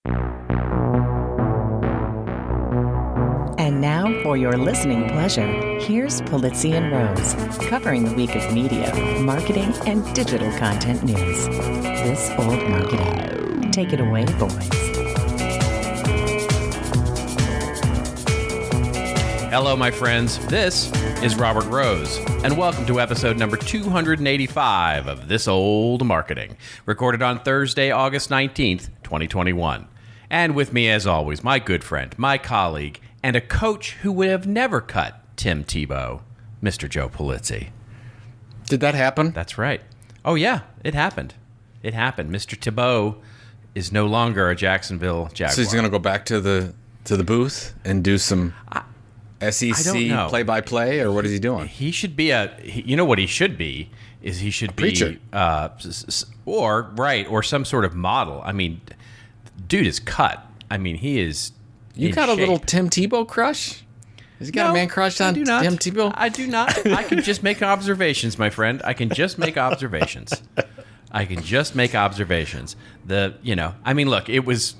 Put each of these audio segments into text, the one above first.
And now, for your listening pleasure, here's Polizzi and Rose, covering the week of media, marketing, and digital content news. This Old Marketing. Take it away, boys. Hello, my friends. This is Robert Rose, and welcome to episode number 285 of This Old Marketing, recorded on Thursday, August 19th, 2021. And with me, as always, my good friend, my colleague, and a coach who would have never cut Tim Tebow, Mr. Joe Polizzi. Did that happen? That's right. Oh, yeah, it happened. It happened. Mr. Tebow is no longer a Jacksonville Jaguar. So he's going to go back to the booth and do some SEC play-by-play, or what is he doing? He should be you know what he should be is he should be preacher. or some sort of model. I mean, dude is cut. I mean, he is. You got a little Tim Tebow crush? Has he got a man crush on Tim Tebow? I do not. I can just make observations, my friend. I can just make observations. I mean, look, it was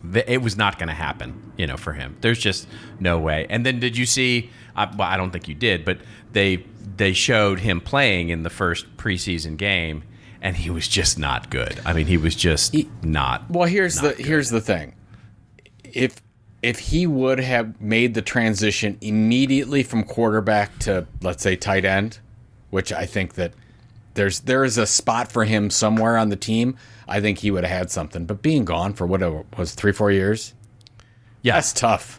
not going to happen, for him. There's just no way. And then did you see, well, I don't think you did, but they showed him playing in the first preseason game, and he was just not good. I mean, he was just not. Well, here's the thing. If he would have made the transition immediately from quarterback to, let's say, tight end, which I think that there is a spot for him somewhere on the team, I think he would have had something. But being gone for what it was 3-4 years, that's tough.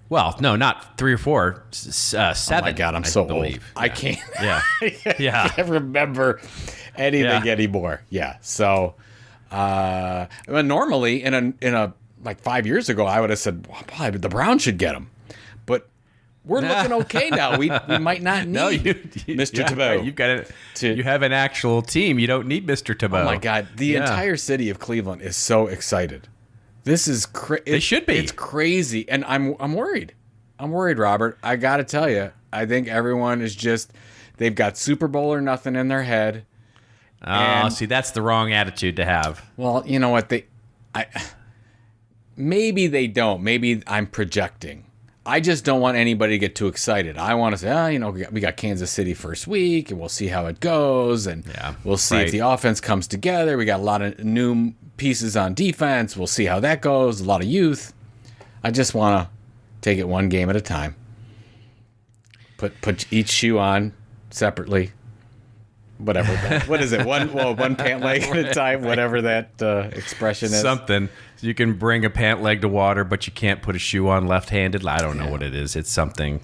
Well, no, not 3 or 4, 7. Oh my God, I'm so old. I can't. Yeah, I can't remember anything anymore. Yeah, so normally in a like 5 years ago, I would have said, well, probably the Browns should get him. But we're looking okay now. We might not need Mr. Tebow. You've got you have an actual team. You don't need Mr. Tebow. Oh my God, the entire city of Cleveland is so excited. This is They should be. It's crazy, and I'm worried. I'm worried, Robert. I got to tell you, I think everyone is they've got Super Bowl or nothing in their head. See, that's the wrong attitude to have. Well, you know what? Maybe they don't. Maybe I'm projecting. I just don't want anybody to get too excited. I want to say, we got Kansas City first week, and we'll see how it goes, and we'll see if the offense comes together. We got a lot of new pieces on defense. We'll see how that goes. A lot of youth. I just want to take it one game at a time. Put each shoe on separately. Whatever. What is it? One pant leg at a time. Whatever that expression is. Something. You can bring a pant leg to water, but you can't put a shoe on left-handed. I don't know what it is. It's something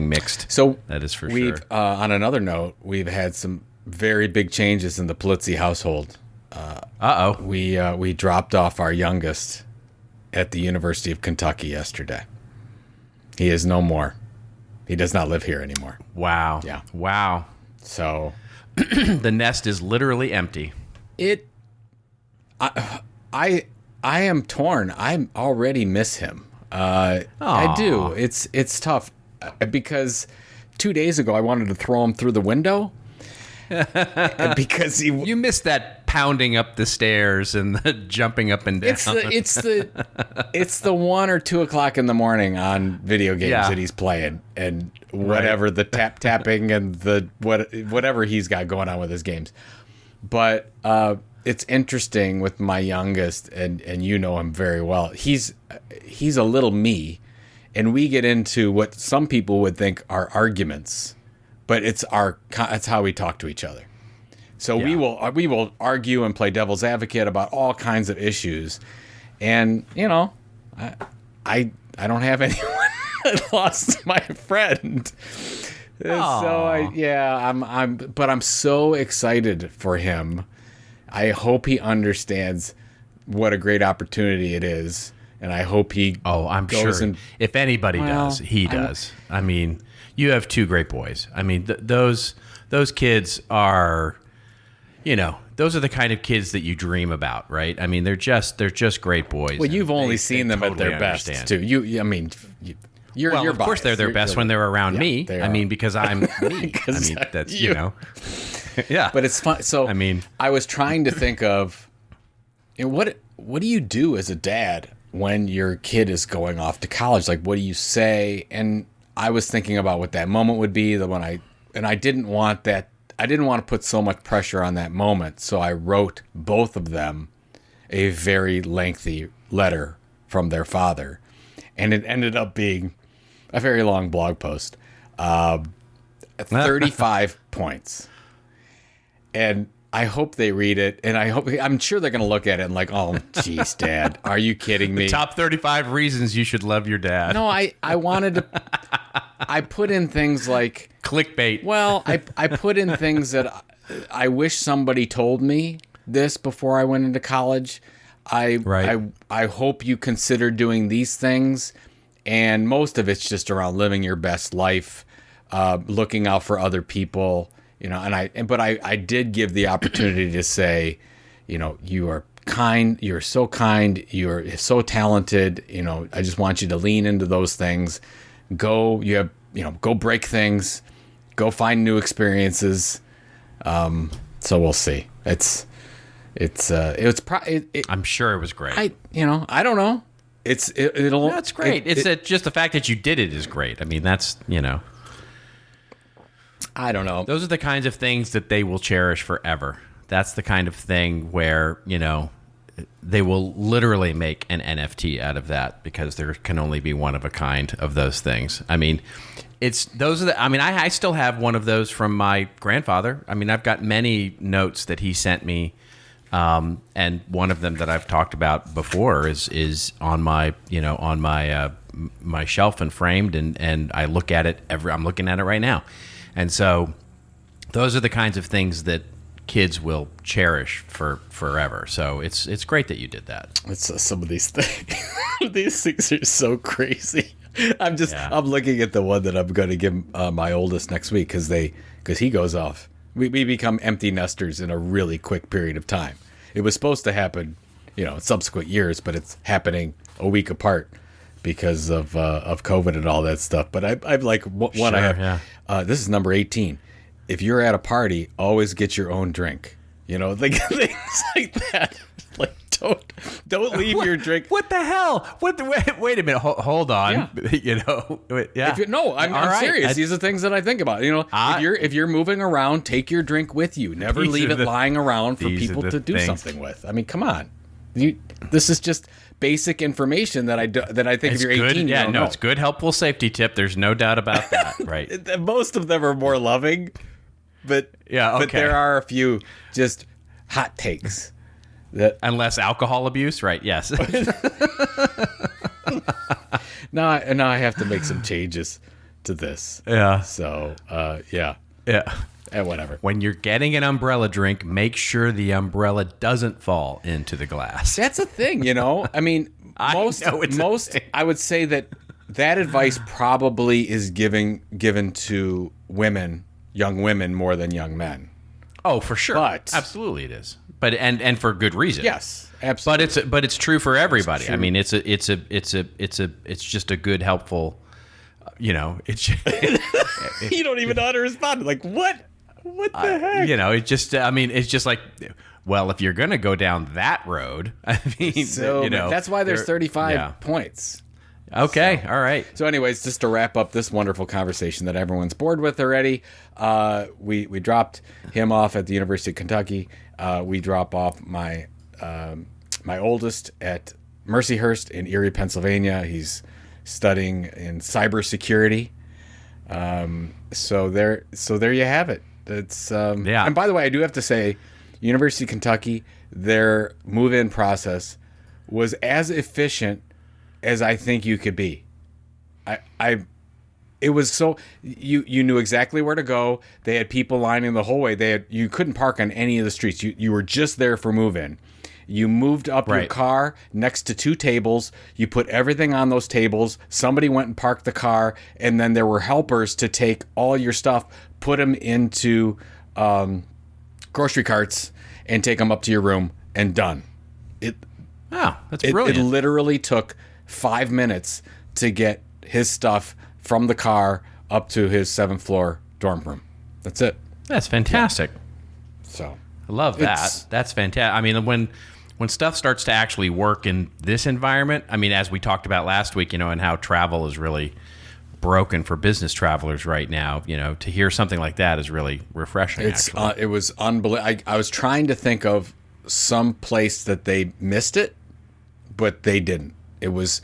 mixed. So that is for sure. On another note, we've had some very big changes in the Polizzi household. We dropped off our youngest at the University of Kentucky yesterday. He is no more. He does not live here anymore. Wow. Yeah. Wow. So the nest is literally empty. I am torn. I already miss him. I do. It's tough because 2 days ago I wanted to throw him through the window because you missed that pounding up the stairs and the jumping up and down. It's the 1 or 2 o'clock in the morning on video games that he's playing and whatever the tapping and the whatever he's got going on with his games. But it's interesting with my youngest, and you know him very well. He's a little me, and we get into what some people would think are arguments, but it's how we talk to each other. So we will argue and play devil's advocate about all kinds of issues, and I don't have anyone that lost my friend. So I'm so excited for him. I hope he understands what a great opportunity it is, and I hope he. Oh, I'm goes sure. If anybody does, he does. I mean, you have two great boys. I mean, those kids are, those are the kind of kids that you dream about, right? I mean, they're just great boys. Well, you've only seen them at their best too. You're of course they're their best when they're around me. I mean, because I'm me. I mean, that's yeah. But it's fun. So I was trying to think of And what do you do as a dad when your kid is going off to college? Like, what do you say? And I was thinking about what that moment would be. I didn't want that. I didn't want to put so much pressure on that moment. So I wrote both of them a very lengthy letter from their father. And it ended up being a very long blog post. 35 points. And I hope they read it. And I'm sure they're going to look at it and like, oh, geez, Dad, are you kidding me? Top 35 reasons you should love your dad. No, I wanted to. I put in things like clickbait. Well, I put in things that I wish somebody told me this before I went into college. I hope you consider doing these things, and most of it's just around living your best life, looking out for other people, you know. But I did give the opportunity to say, you know, you are kind, you're so kind, you're so talented, you know. I just want you to lean into those things. Go break things, go find new experiences. So we'll see. I'm sure it was great. I don't know. That's great. Just the fact that you did it is great. I mean, that's, you know. I don't know. Those are the kinds of things that they will cherish forever. That's the kind of thing where, you know, they will literally make an NFT out of that because there can only be one of a kind of those things. I mean, I still have one of those from my grandfather. I mean, I've got many notes that he sent me. And one of them that I've talked about before is on my my shelf and framed, and I look at it I'm looking at it right now. And so those are the kinds of things that kids will cherish for forever. So it's great that you did that. It's some of these things. These things are so crazy. I'm looking at the one that I'm going to give my oldest next week because he goes off. We become empty nesters in a really quick period of time. It was supposed to happen, you know, in subsequent years, but it's happening a week apart because of COVID and all that stuff. But I'm like, one I have. Yeah. This is number 18. If you're at a party, always get your own drink. You know, things like that. Like, don't leave your drink. What the hell? Wait a minute. Hold on. Yeah. You know. Yeah. I'm serious. These are things that I think about. You know, if you're moving around, take your drink with you. Never leave it lying around for people to do something with. I mean, come on. This is just basic information that I think if you're 18, you don't know. It's good, helpful safety tip. There's no doubt about that. Right. Most of them are more loving, but But there are a few just hot takes. And less alcohol abuse, right? Yes. Now I have to make some changes to this. Yeah. So, yeah. And whatever. When you're getting an umbrella drink, make sure the umbrella doesn't fall into the glass. That's a thing, you know? I mean, most I would say that advice probably is given to women, young women, more than young men. Oh, for sure. But absolutely it is. But and for good reason. Yes, absolutely. But it's true for everybody. I mean, it's just a good, helpful. You know, it's. You don't even know how to respond. Like, what? What the heck? You know, it's just like, well, if you're gonna go down that road, I mean, so, you know, that's why there's 35 points. Okay, all right. So, anyways, just to wrap up this wonderful conversation that everyone's bored with already, we dropped him off at the University of Kentucky. We drop off my oldest at Mercyhurst in Erie, Pennsylvania. He's studying in cybersecurity. So there you have it. It's And by the way, I do have to say, University of Kentucky, their move-in process was as efficient as I think you could be. It was so you knew exactly where to go. They had people lining the whole way. You couldn't park on any of the streets. You were just there for move-in. You moved up your car next to two tables. You put everything on those tables. Somebody went and parked the car, and then there were helpers to take all your stuff, put them into grocery carts, and take them up to your room, and done. That's brilliant. It literally took 5 minutes to get his stuff from the car up to his 7th floor dorm room. That's it. That's fantastic. So I love that. That's fantastic. I mean, when stuff starts to actually work in this environment, I mean, as we talked about last week, and how travel is really broken for business travelers right now, to hear something like that is really refreshing. It was unbelievable. I was trying to think of some place that they missed it, but they didn't. I was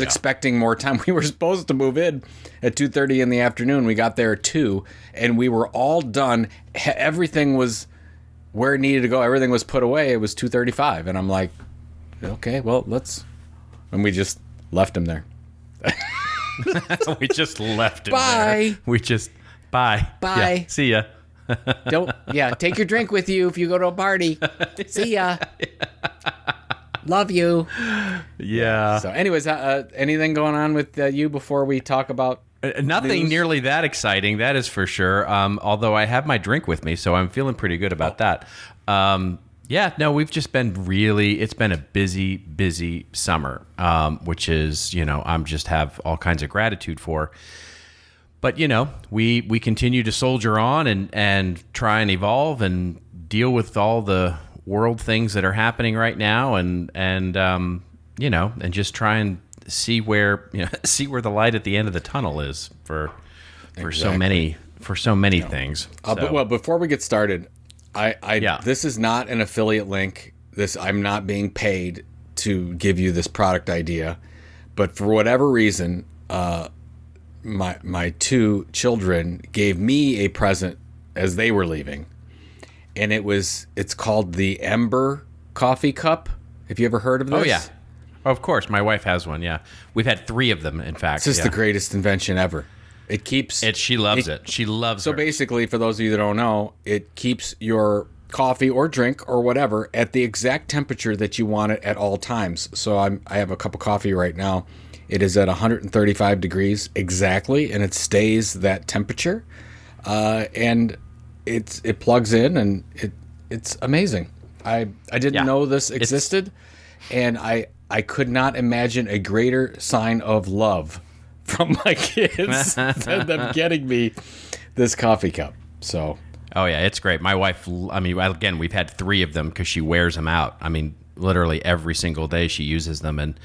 expecting more time. We were supposed to move in at 2:30 in the afternoon. We got there at 2, and we were all done. Everything was where it needed to go. Everything was put away. It was 2:35, and I'm like, okay, well, and we just left him there. We just left him Bye. There. Bye. Bye. Yeah, see ya. Take your drink with you if you go to a party. See ya. Love you. Yeah. So anyways, anything going on with you before we talk about nothing news? Nearly that exciting, that is for sure. Although I have my drink with me, so I'm feeling pretty good about that. We've just been it's been a busy summer, which is, I'm just have all kinds of gratitude for. But, we continue to soldier on and try and evolve and deal with all the world things that are happening right now and just try and see where the light at the end of the tunnel is for so many things. But before we get started, this is not an affiliate link. I'm not being paid to give you this product idea, but for whatever reason, my 2 children gave me a present as they were leaving. And it's called the Ember coffee cup. Have you ever heard of this? Oh, yeah. Of course. My wife has one, yeah. We've had 3 of them, in fact. It's just the greatest invention ever. It keeps... She loves it. She loves it. So basically, for those of you that don't know, it keeps your coffee or drink or whatever at the exact temperature that you want it at all times. So I have a cup of coffee right now. It is at 135 degrees exactly, and it stays that temperature. And... It plugs in and it's amazing. I didn't know this existed, and I could not imagine a greater sign of love from my kids than them getting me this coffee cup. So, oh yeah, it's great. My wife, again, we've had 3 of them because she wears them out. I mean, literally every single day she uses them, and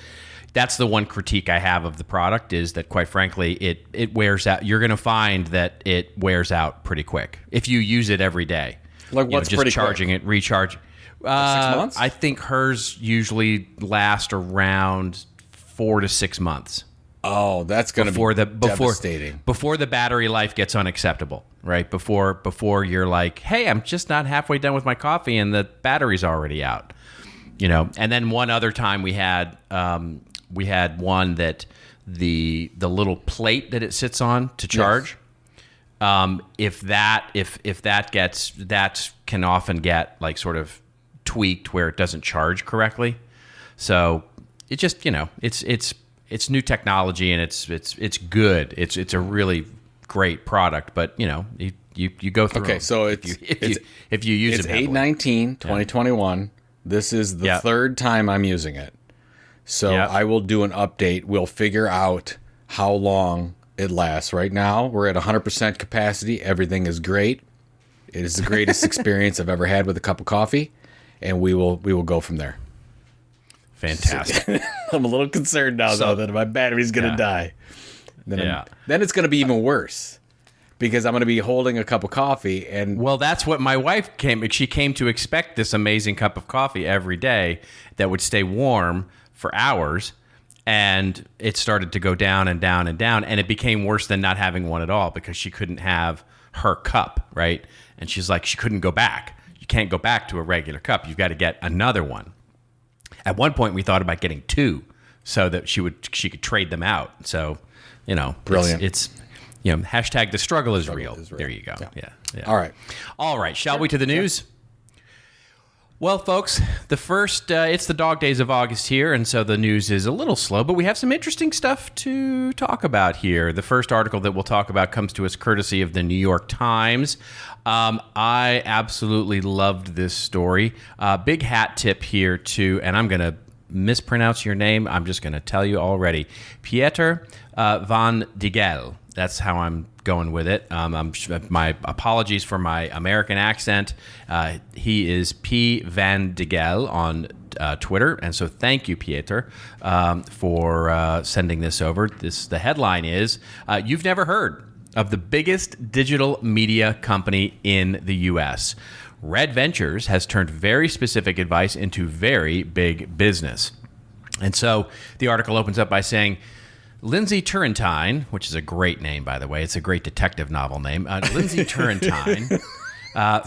that's the one critique I have of the product is that, quite frankly, it wears out. You're going to find that it wears out pretty quick if you use it every day. Like what's just pretty charging quick? It, recharge. 6 months? I think hers usually last around 4 to 6 months. Oh, that's going to be devastating. Before the battery life gets unacceptable, right? Before you're like, hey, I'm just not halfway done with my coffee and the battery's already out. And then one other time we had one that the little plate that it sits on to charge. Yes. If that can often get like sort of tweaked where it doesn't charge correctly. So it just it's new technology and it's good. It's a really great product, but you go through. Okay, them so if you use it's it. It's 8/19/2021. Yeah. This is the 3rd time I'm using it. So I will do an update. We'll figure out how long it lasts. Right now, we're at 100% capacity. Everything is great. It is the greatest experience I've ever had with a cup of coffee, and we will go from there. Fantastic. I'm a little concerned now, though, that my battery's going to die. Then it's going to be even worse because I'm going to be holding a cup of coffee. And well, that's what my wife she came to expect, this amazing cup of coffee every day that would stay warm for hours, and it started to go down and down and down, and it became worse than not having one at all because she couldn't have her cup, right? And she's like, she couldn't go back. You can't go back to a regular cup. You've got to get another one. At one point, we thought about getting 2 so that she could trade them out. So, brilliant. It's hashtag the struggle is real. There you go. Yeah. All right. Shall we to the news? Well, folks, it's the dog days of August here, and so the news is a little slow, but we have some interesting stuff to talk about here. The first article that we'll talk about comes to us courtesy of the New York Times. I absolutely loved this story. Big hat tip here to, and I'm going to mispronounce your name. I'm just going to tell you already. Pieter van Digel. That's how I'm going with it. My apologies for my American accent. He is P. van Digel on Twitter. And so thank you, Pieter, for sending this over. The headline is, you've never heard of the biggest digital media company in the U.S. Red Ventures has turned very specific advice into very big business. And so the article opens up by saying, Lindsay Turrentine, which is a great name, by the way. It's a great detective novel name. Lindsay Turrentine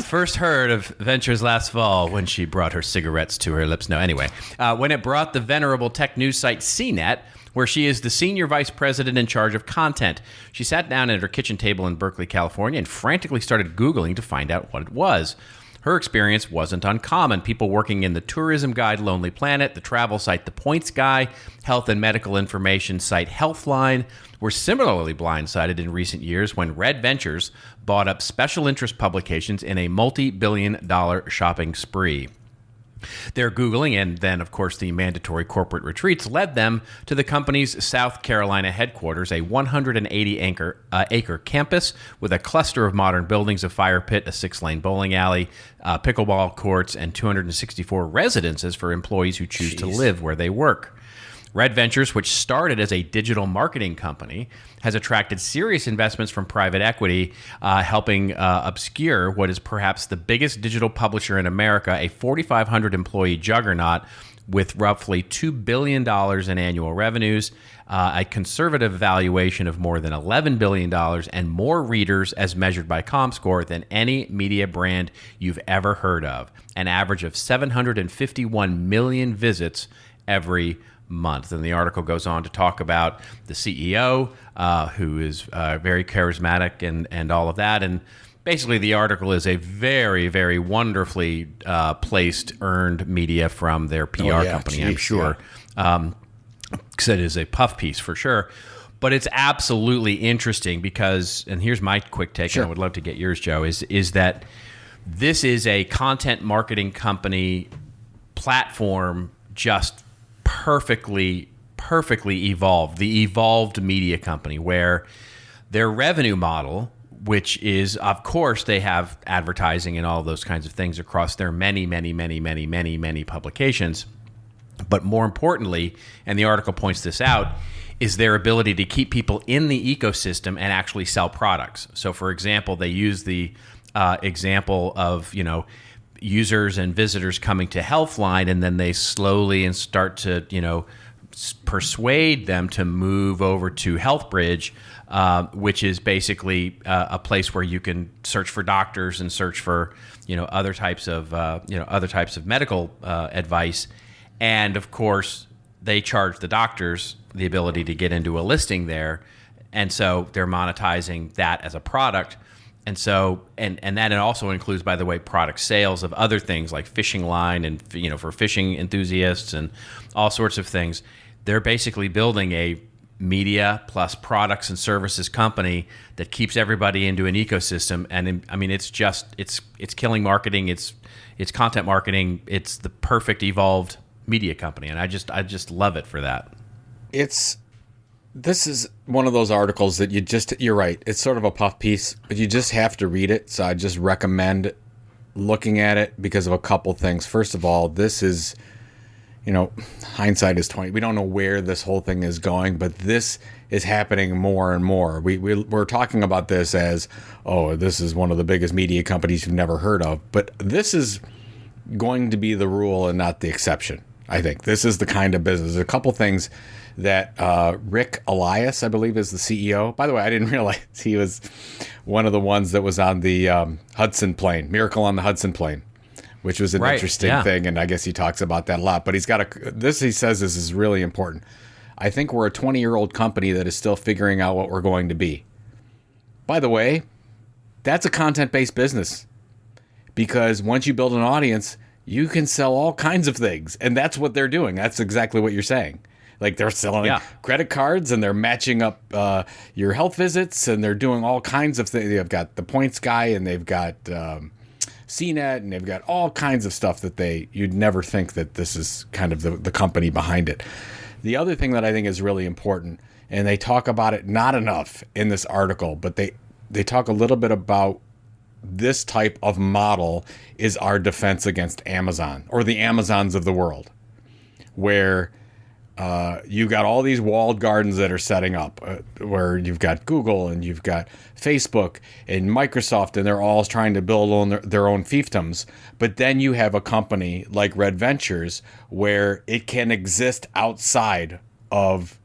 first heard of Ventures last fall when she brought her cigarettes to her lips. No, anyway, when it brought the venerable tech news site CNET, where she is the senior vice president in charge of content. She sat down at her kitchen table in Berkeley, California, and frantically started Googling to find out what it was. Her experience wasn't uncommon. People working in the tourism guide Lonely Planet, the travel site The Points Guy, health and medical information site Healthline were similarly blindsided in recent years when Red Ventures bought up special interest publications in a multi-billion-dollar shopping spree. Their Googling and then, of course, the mandatory corporate retreats led them to the company's South Carolina headquarters, a 180-acre campus with a cluster of modern buildings, a fire pit, a 6-lane bowling alley, pickleball courts, and 264 residences for employees who choose to live where they work. Red Ventures, which started as a digital marketing company, has attracted serious investments from private equity, helping obscure what is perhaps the biggest digital publisher in America, a 4,500 employee juggernaut with roughly $2 billion in annual revenues, a conservative valuation of more than $11 billion, and more readers as measured by ComScore than any media brand you've ever heard of, an average of 751 million visits every month. And the article goes on to talk about the CEO, who is very charismatic and all of that. And basically the article is a very, very wonderfully placed earned media from their PR company, I'm sure. Because it is a puff piece for sure. But it's absolutely interesting because, and here's my quick take, and I would love to get yours, Joe, is that this is a content marketing company platform just perfectly evolved, the evolved media company, where their revenue model, which is, of course, they have advertising and all those kinds of things across their many publications. But more importantly, and the article points this out, is their ability to keep people in the ecosystem and actually sell products. So, for example, they use the example of, users and visitors coming to Healthline, and then they slowly and start to, persuade them to move over to HealthBridge, which is basically a place where you can search for doctors and search for, other types of medical advice. And of course, they charge the doctors the ability to get into a listing there, and so they're monetizing that as a product. And so, and that also includes, by the way, product sales of other things like fishing line and, for fishing enthusiasts and all sorts of things. They're basically building a media plus products and services company that keeps everybody into an ecosystem. And I mean, it's killing marketing. It's content marketing. It's the perfect evolved media company. And I just love it for that. This is one of those articles that you're right. It's sort of a puff piece, but you just have to read it. So I just recommend looking at it because of a couple things. First of all, this is, hindsight is 20. We don't know where this whole thing is going, but this is happening more and more. We're talking about this as, this is one of the biggest media companies you've never heard of. But this is going to be the rule and not the exception. I think this is the kind of business. There's a couple things that Rick Elias, I believe, is the CEO. By the way, I didn't realize he was one of the ones that was on the Hudson plane, Miracle on the Hudson plane, which was an interesting thing. And I guess he talks about that a lot. But he says this is really important. I think we're a 20-year-old company that is still figuring out what we're going to be. By the way, that's a content-based business, because once you build an audience, you can sell all kinds of things. And that's what they're doing. That's exactly what you're saying. Like, they're selling credit cards, and they're matching up your health visits, and they're doing all kinds of things. They've got the Points Guy, and they've got CNET, and they've got all kinds of stuff that you'd never think that this is kind of the company behind it. The other thing that I think is really important, and they talk about it not enough in this article, but they talk a little bit about this type of model is our defense against Amazon, or the Amazons of the world. where you've got all these walled gardens that are setting up, where you've got Google and you've got Facebook and Microsoft, and they're all trying to build on their own fiefdoms. But then you have a company like Red Ventures where it can exist outside of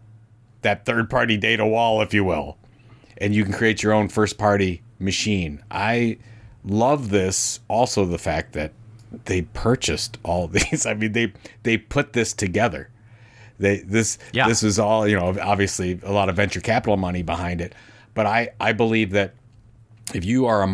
that third-party data wall, if you will, and you can create your own first-party machine. I love this. Also, the fact that they purchased all these. I mean, they put this together. This was all, obviously a lot of venture capital money behind it. But I believe that if you are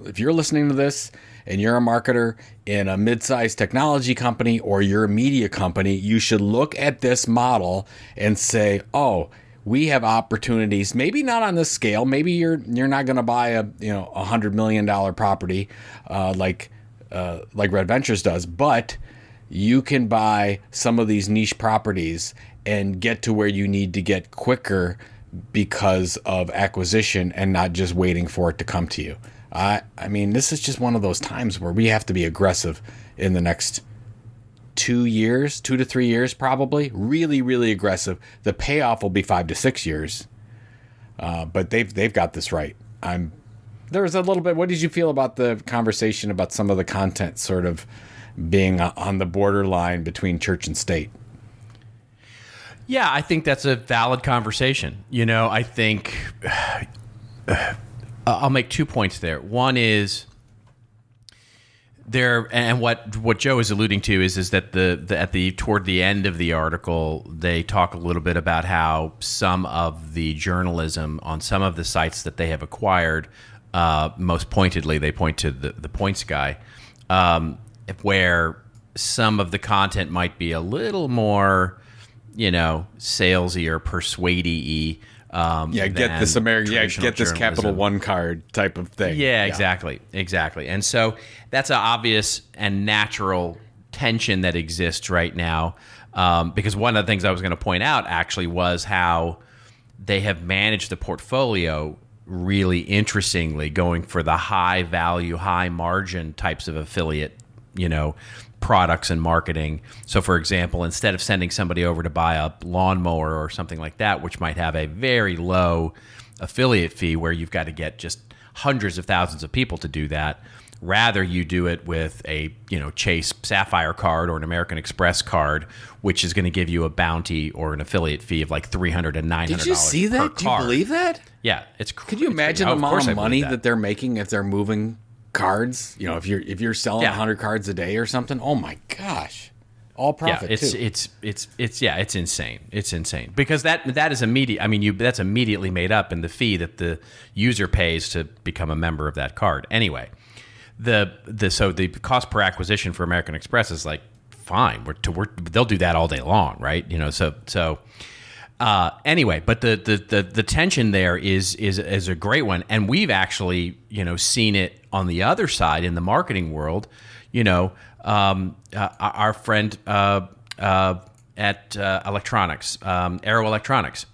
if you're listening to this and you're a marketer in a mid-sized technology company or you're a media company, you should look at this model and say, oh, we have opportunities, maybe not on this scale. Maybe you're not going to buy a $100 million property like Red Ventures does, but you can buy some of these niche properties and get to where you need to get quicker because of acquisition and not just waiting for it to come to you. I mean, this is just one of those times where we have to be aggressive in the next 2 to 3 years, probably. Really, really aggressive. The payoff will be 5 to 6 years. But they've got this right. There was a little bit. What did you feel about the conversation about some of the content sort of being on the borderline between church and state? Yeah, I think that's a valid conversation. I think I'll make 2 points there. One is there, and what Joe is alluding to is that toward the end of the article, they talk a little bit about how some of the journalism on some of the sites that they have acquired, most pointedly, they point to the Points guy, where some of the content might be a little more, salesy or persuadey. Get this American, get this Capital One card type of thing. Yeah, exactly. And so that's an obvious and natural tension that exists right now, because one of the things I was going to point out actually was how they have managed the portfolio really interestingly, going for the high value, high margin types of affiliate, products and marketing. So for example, instead of sending somebody over to buy a lawnmower or something like that, which might have a very low affiliate fee where you've got to get just hundreds of thousands of people to do that, rather you do it with a Chase Sapphire card or an American Express card, which is going to give you a bounty or an affiliate fee of like $300 and $900. Did you see that? Per Do you believe that? Yeah, Could you imagine the amount of money that they're making if they're moving cards? If you're selling 100 cards a day or something. Oh my gosh, all profit. Yeah, it's insane. It's insane because that is immediate. I mean, that's immediately made up in the fee that the user pays to become a member of that card. Anyway, so the cost per acquisition for American Express is like fine. They'll do that all day long, right? Anyway, but the tension there is a great one, and we've actually seen it on the other side in the marketing world. Our friend at Electronics, Arrow Electronics,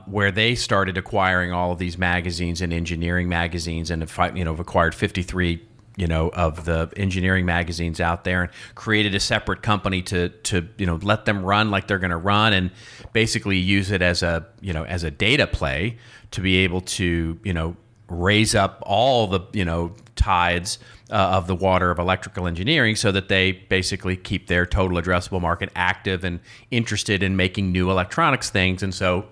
where they started acquiring all of these magazines and engineering magazines, and have acquired 53 of the engineering magazines out there, and created a separate company to let them run like they're going to run, and basically use it as a data play to be able to raise up all the tides of the water of electrical engineering, so that they basically keep their total addressable market active and interested in making new electronics things. And so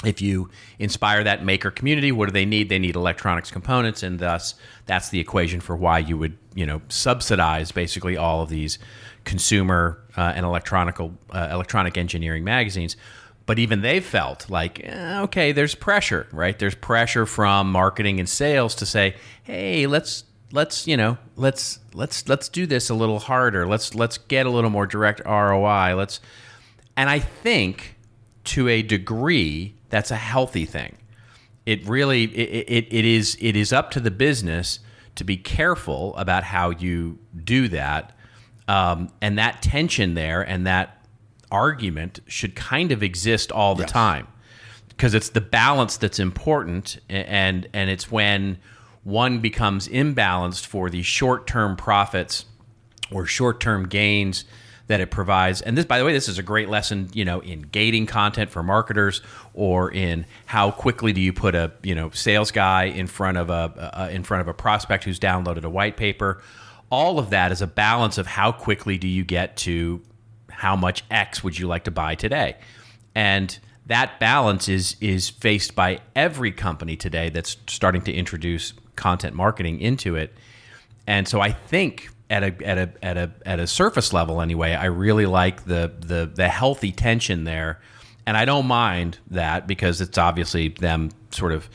if you inspire that maker community, what do they need? They need electronics components, and thus that's the equation for why you would, subsidize basically all of these consumer and electronic engineering magazines. But even they felt like, okay, there's pressure, right? There's pressure from marketing and sales to say, hey, let's do this a little harder. Let's get a little more direct ROI. And I think to a degree, that's a healthy thing. It really it is up to the business to be careful about how you do that, and that tension there and that argument should kind of exist all the time, because it's the balance that's important, and it's when one becomes imbalanced for the short-term profits or short-term gains that it provides. And this, by the way, this is a great lesson, in gating content for marketers, or in how quickly do you put a, sales guy in front of a prospect who's downloaded a white paper. All of that is a balance of how quickly do you get to how much X would you like to buy today. And that balance is faced by every company today that's starting to introduce content marketing into it. And so I think at a surface level anyway, I really like the healthy tension there. And I don't mind that, because it's obviously them sort of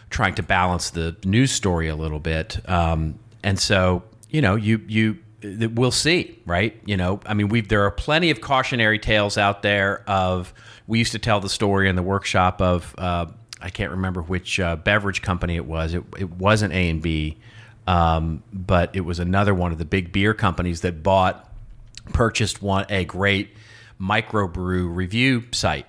trying to balance the news story a little bit. And so, we'll see, right? There are plenty of cautionary tales out there of, we used to tell the story in the workshop of, I can't remember which beverage company it was. It wasn't A&B, but it was another one of the big beer companies that purchased a great microbrew review site.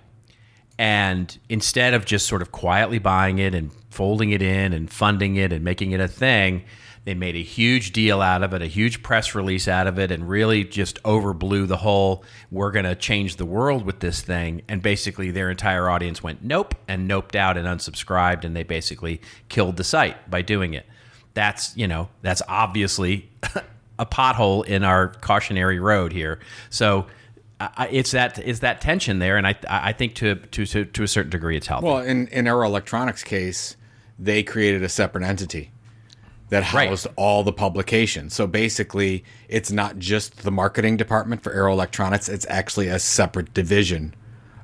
And instead of just sort of quietly buying it and folding it in and funding it and making it a thing, they made a huge deal out of it, a huge press release out of it, and really just overblew the whole, we're going to change the world with this thing. And basically their entire audience went nope, and noped out and unsubscribed, and they basically killed the site by doing it. That's obviously a pothole in our cautionary road here. So it's that tension there, and I think to a certain degree it's healthy. Well, in Arrow Electronics' case, they created a separate entity that housed all the publications. So basically, it's not just the marketing department for Arrow Electronics; it's actually a separate division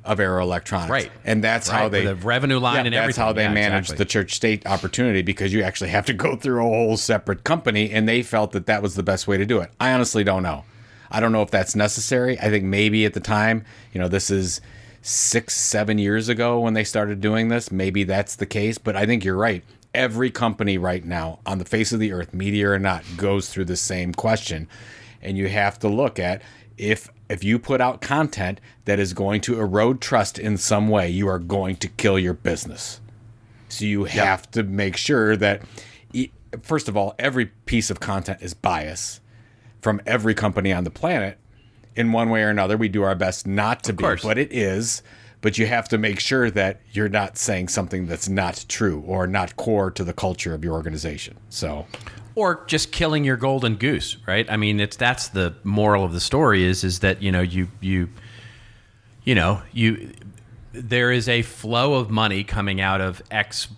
of Arrow Electronics. Right. And that's how they... the revenue line and everything. That's how they manage the church-state opportunity, because you actually have to go through a whole separate company, and they felt that was the best way to do it. I honestly don't know. I don't know if that's necessary. I think maybe at the time, this is 6-7 years ago when they started doing this, maybe that's the case. But I think you're right. Every company right now on the face of the earth, media or not, goes through the same question. And you have to look at, if you put out content that is going to erode trust in some way, you are going to kill your business. So you have to make sure that, first of all, every piece of content is biased from every company on the planet in one way or another. We do our best not to be, but it is. But you have to make sure that you're not saying something that's not true or not core to the culture of your organization. Or just killing your golden goose, right? I mean, that's the moral of the story is that, there is a flow of money coming out of X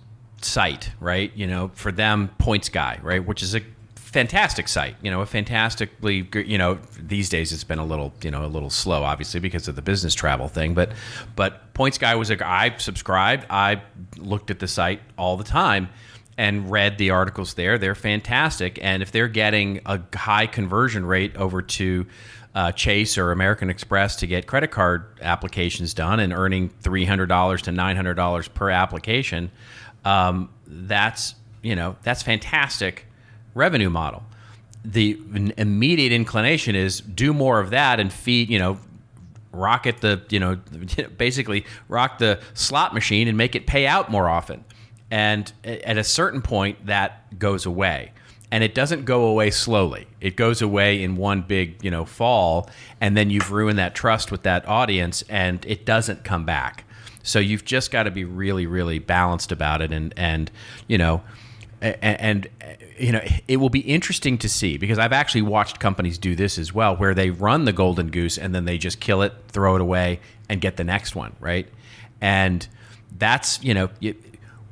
site, right? For them, Points Guy, right? Which is a fantastic site, a fantastically, these days it's been a little slow, obviously, because of the business travel thing. But Points Guy was I subscribed. I looked at the site all the time and read the articles there. They're fantastic. And if they're getting a high conversion rate over to Chase or American Express to get credit card applications done and earning $300 to $900 per application, that's fantastic rovenue model. The immediate inclination is do more of that and feed, basically rock the slot machine and make it pay out more often. And at a certain point, that goes away. And it doesn't go away slowly. It goes away in one big, fall, and then you've ruined that trust with that audience, and it doesn't come back. So you've just got to be really, really balanced about it, and it will be interesting to see, because I've actually watched companies do this as well, where they run the golden goose and then they just kill it, throw it away, and get the next one, right? And that's,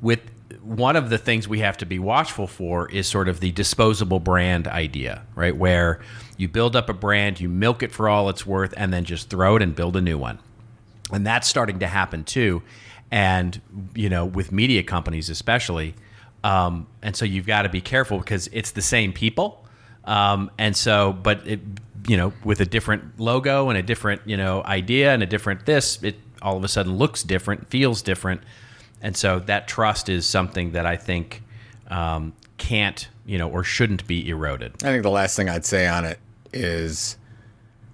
with one of the things we have to be watchful for is sort of the disposable brand idea, right? Where you build up a brand, you milk it for all it's worth, and then just throw it and build a new one. And that's starting to happen too. And, with media companies especially. And so you've got to be careful, because it's the same people. And so, but it, with a different logo and a different, idea and a different it all of a sudden looks different, feels different. And so that trust is something that I think can't, or shouldn't be eroded. I think the last thing I'd say on it is,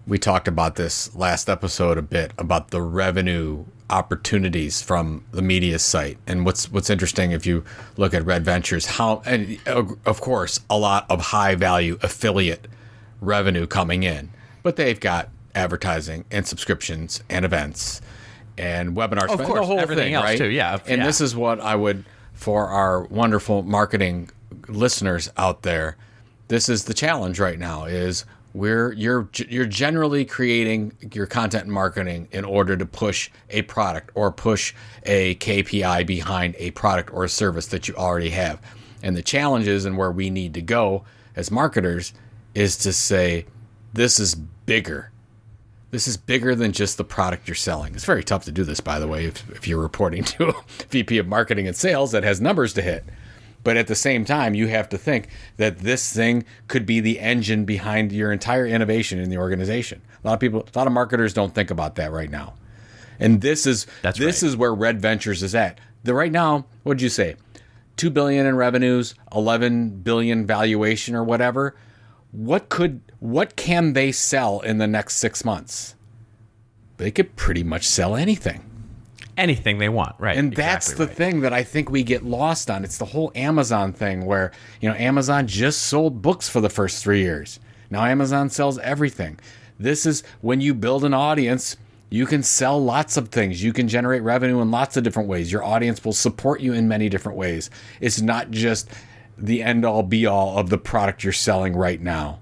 we talked about this last episode a bit, about the revenue opportunities from the media site. And what's interesting, if you look at Red Ventures, and of course, a lot of high value affiliate revenue coming in. but they've got advertising and subscriptions and events and webinars. Of course, the whole everything thing, else right? too. Yeah, And yeah. this is what I would, for our wonderful marketing listeners out there, this is the challenge right now. Is you're generally creating your content and marketing in order to push a product or push a KPI behind a product or a service that you already have. And the challenges and where we need to go as marketers is to say, this is bigger. This is bigger than just the product you're selling. It's very tough to do this, by the way, if you're reporting to a VP of marketing and sales that has numbers to hit. But at the same time, you have to think that this thing could be the engine behind your entire innovation in the organization. A lot of marketers don't think about that right now. And this is where Red Ventures is at. Right now, what'd you say? $2 billion in revenues, 11 billion valuation or whatever. What can they sell in the next 6 months? They could pretty much sell anything. Anything they want, right? And that's the thing that I think we get lost on. It's the whole Amazon thing where, Amazon just sold books for the first 3 years. Now Amazon sells everything. This is when you build an audience, you can sell lots of things. You can generate revenue in lots of different ways. Your audience will support you in many different ways. It's not just the end-all be-all of the product you're selling right now,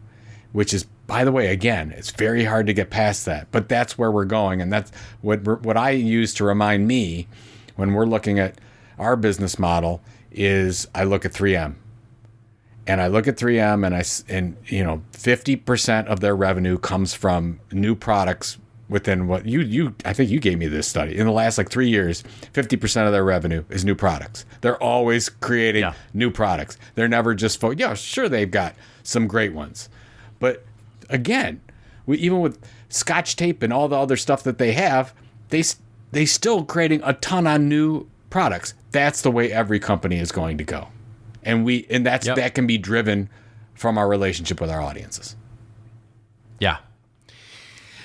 which is, by the way, again, it's very hard to get past that. But that's where we're going, and that's what I use to remind me when we're looking at our business model is I look at 3M. And I look at 3M and 50% of their revenue comes from new products within what I think you gave me this study. In the last 3 years, 50% of their revenue is new products. They're always creating new products. They're never just sure, they've got some great ones. But again, even with Scotch tape and all the other stuff that they have, they still creating a ton of new products. That's the way every company is going to go. And that can be driven from our relationship with our audiences. Yeah.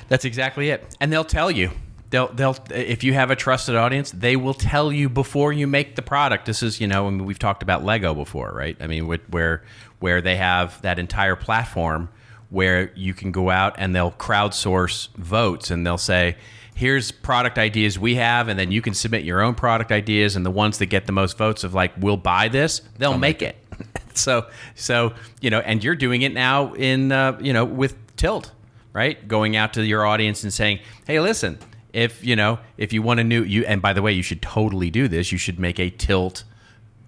That's exactly it. And they'll tell you. They'll if you have a trusted audience, they will tell you before you make the product. This is, we've talked about Lego before, right? I mean, where they have that entire platform where you can go out and they'll crowdsource votes and they'll say, here's product ideas we have, and then you can submit your own product ideas, and the ones that get the most votes of we'll buy this, they'll make it. So and you're doing it now in with Tilt, right? Going out to your audience and saying, hey, listen, if you want a new, and by the way, you should totally do this. You should make a Tilt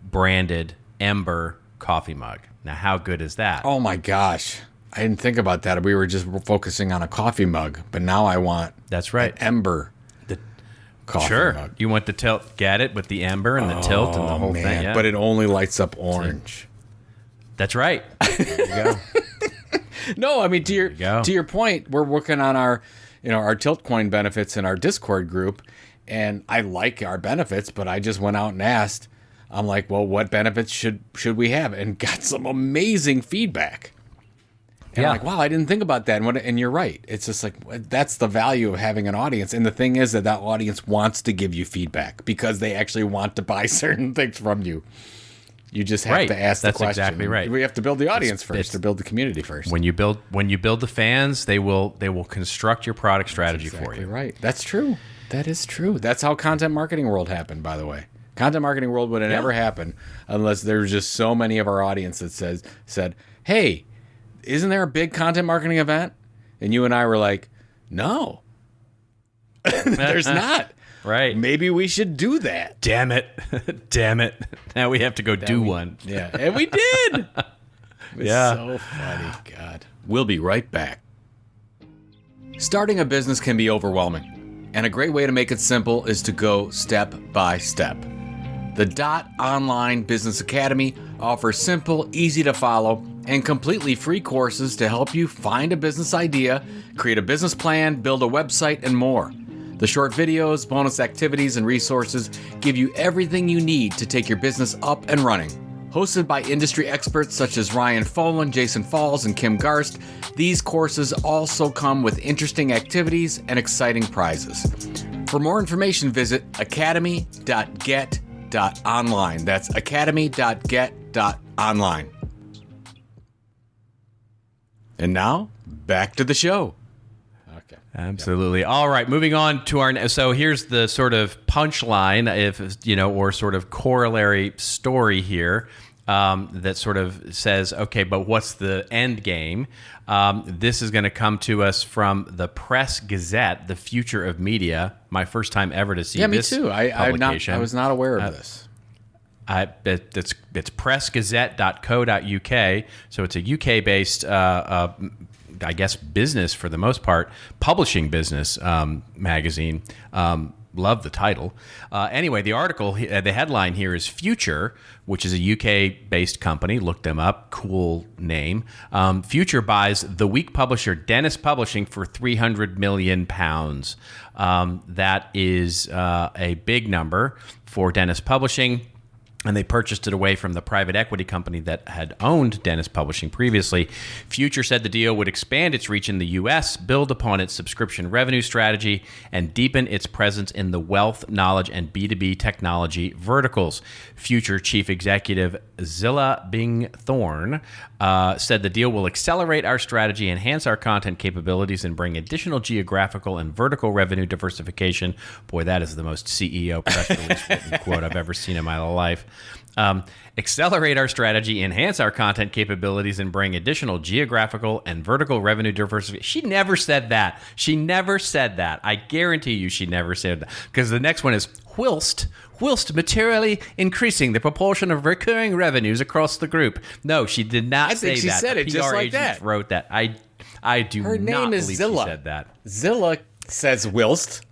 branded Ember coffee mug. Now, how good is that? Oh my gosh. I didn't think about that. We were just focusing on a coffee mug, but now I want that's right, an Ember coffee mug. You want the Tilt, get it, with the Ember and the Tilt and the whole thing. Yeah. But it only lights up orange. That's right. There you go. No, I mean, to your point, we're working on our Tilt coin benefits in our Discord group, and I like our benefits, but I just went out and asked. I'm like, well, what benefits should we have? And got some amazing feedback. And I'm like, wow, I didn't think about that. And you're right. It's just that's the value of having an audience. And the thing is that audience wants to give you feedback because they actually want to buy certain things from you. You just have to ask the question. That's exactly right. We have to build the audience first, to build the community first. When you build the fans, they will construct your product strategy for you. Right. That's true. That is true. That's how content marketing world happened, by the way. Content marketing world would have never happened unless there was just so many of our audience that said, hey, isn't there a big content marketing event? And you and I were like, no, there's not. Right. Maybe we should do that. Damn it. Now we have to go do one. Yeah. And we did. Yeah. So funny. God. We'll be right back. Starting a business can be overwhelming. And a great way to make it simple is to go step by step. The Online Business Academy offers simple, easy to follow, and completely free courses to help you find a business idea, create a business plan, build a website, and more. The short videos, bonus activities, and resources give you everything you need to take your business up and running. Hosted by industry experts such as Ryan Folan, Jason Falls, and Kim Garst, these courses also come with interesting activities and exciting prizes. For more information, visit academy.get.online. That's academy.get.online. And now, back to the show. Absolutely. All right, moving on to our. So here's the sort of punchline, or sort of corollary story here that sort of says, okay, but what's the end game? This is going to come to us from the Press Gazette, the future of media. My first time ever to see this. Yeah, me too. Publication. I was not aware of this. It's pressgazette.co.uk. So it's a UK-based, I guess, business for the most part, publishing business magazine. Love the title. Anyway, the article, the headline here is Future, which is a UK-based company. Look them up. Cool name. Future buys the week publisher Dennis Publishing for £300 million. That is a big number for Dennis Publishing. And they purchased it away from the private equity company that had owned Dennis Publishing previously. Future said the deal would expand its reach in the U.S., build upon its subscription revenue strategy, and deepen its presence in the wealth, knowledge, and B2B technology verticals. Future Chief Executive Zilla Bing Thorne said the deal will accelerate our strategy, enhance our content capabilities, and bring additional geographical and vertical revenue diversification. Boy, that is the most CEO press release written quote I've ever seen in my life. Accelerate our strategy, enhance our content capabilities, and bring additional geographical and vertical revenue diversification. She never said that. She never said that. I guarantee you she never said that. Because the next one is whilst materially increasing the proportion of recurring revenues across the group. No, she did not say that. I think she said it just like that. Wrote that. I do Her not name is believe Zilla. she said that. Zilla says whilst.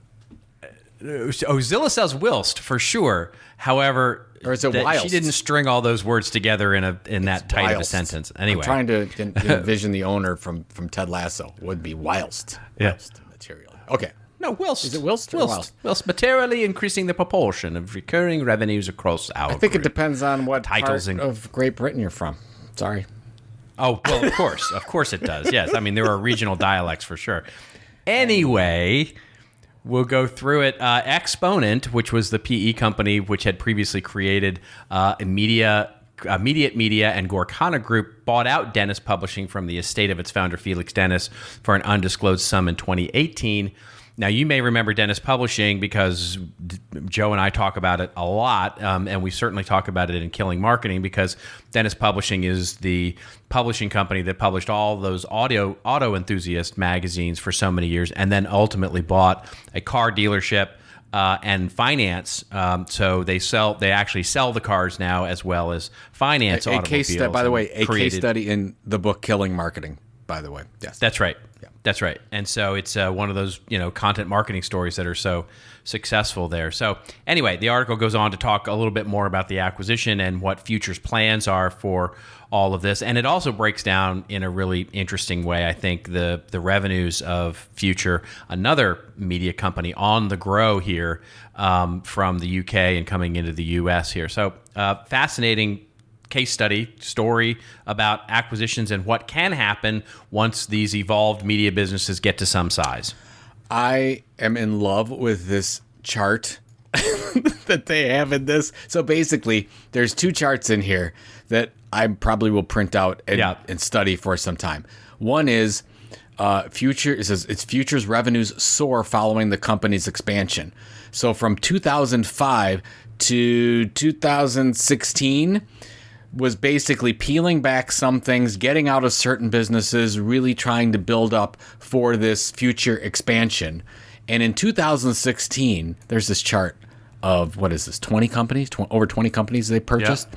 Oh, Zilla says whilst for sure. However, or is it whilst? She didn't string all those words together in that tight of a sentence. Anyway, I'm trying to envision the owner from Ted Lasso would be whilst. Yeah. Whilst materially. Okay. No, whilst. Is it whilst or whilst? Whilst materially increasing the proportion of recurring revenues across our I think group. It depends on what Titles part of Great Britain you're from. Sorry. Oh, well, of course. Of course it does. Yes. I mean, there are regional dialects for sure. Anyway, we'll go through it. Exponent, which was the PE company which had previously created Immediate Media and Gorkana Group, bought out Dennis Publishing from the estate of its founder, Felix Dennis, for an undisclosed sum in 2018. Now, you may remember Dennis Publishing because Joe and I talk about it a lot, and we certainly talk about it in Killing Marketing because Dennis Publishing is the publishing company that published all those auto enthusiast magazines for so many years and then ultimately bought a car dealership and finance. So they actually sell the cars now as well as finance automobiles. By the way, a case study in the book Killing Marketing, by the way. Yes. That's right. Yeah. That's right. And so it's one of those, content marketing stories that are so successful there. So anyway, the article goes on to talk a little bit more about the acquisition and what Future's plans are for all of this. And it also breaks down in a really interesting way, I think, the revenues of Future, another media company on the grow here from the UK and coming into the US here. So fascinating case study story about acquisitions and what can happen once these evolved media businesses get to some size. I am in love with this chart that they have in this. So basically, there's two charts in here that I probably will print out and study for some time. One is Future. It says its Future's revenues soar following the company's expansion. So from 2005 to 2016 was basically peeling back some things, getting out of certain businesses, really trying to build up for this future expansion. And in 2016, there's this chart of, 20 companies? Over 20 companies they purchased.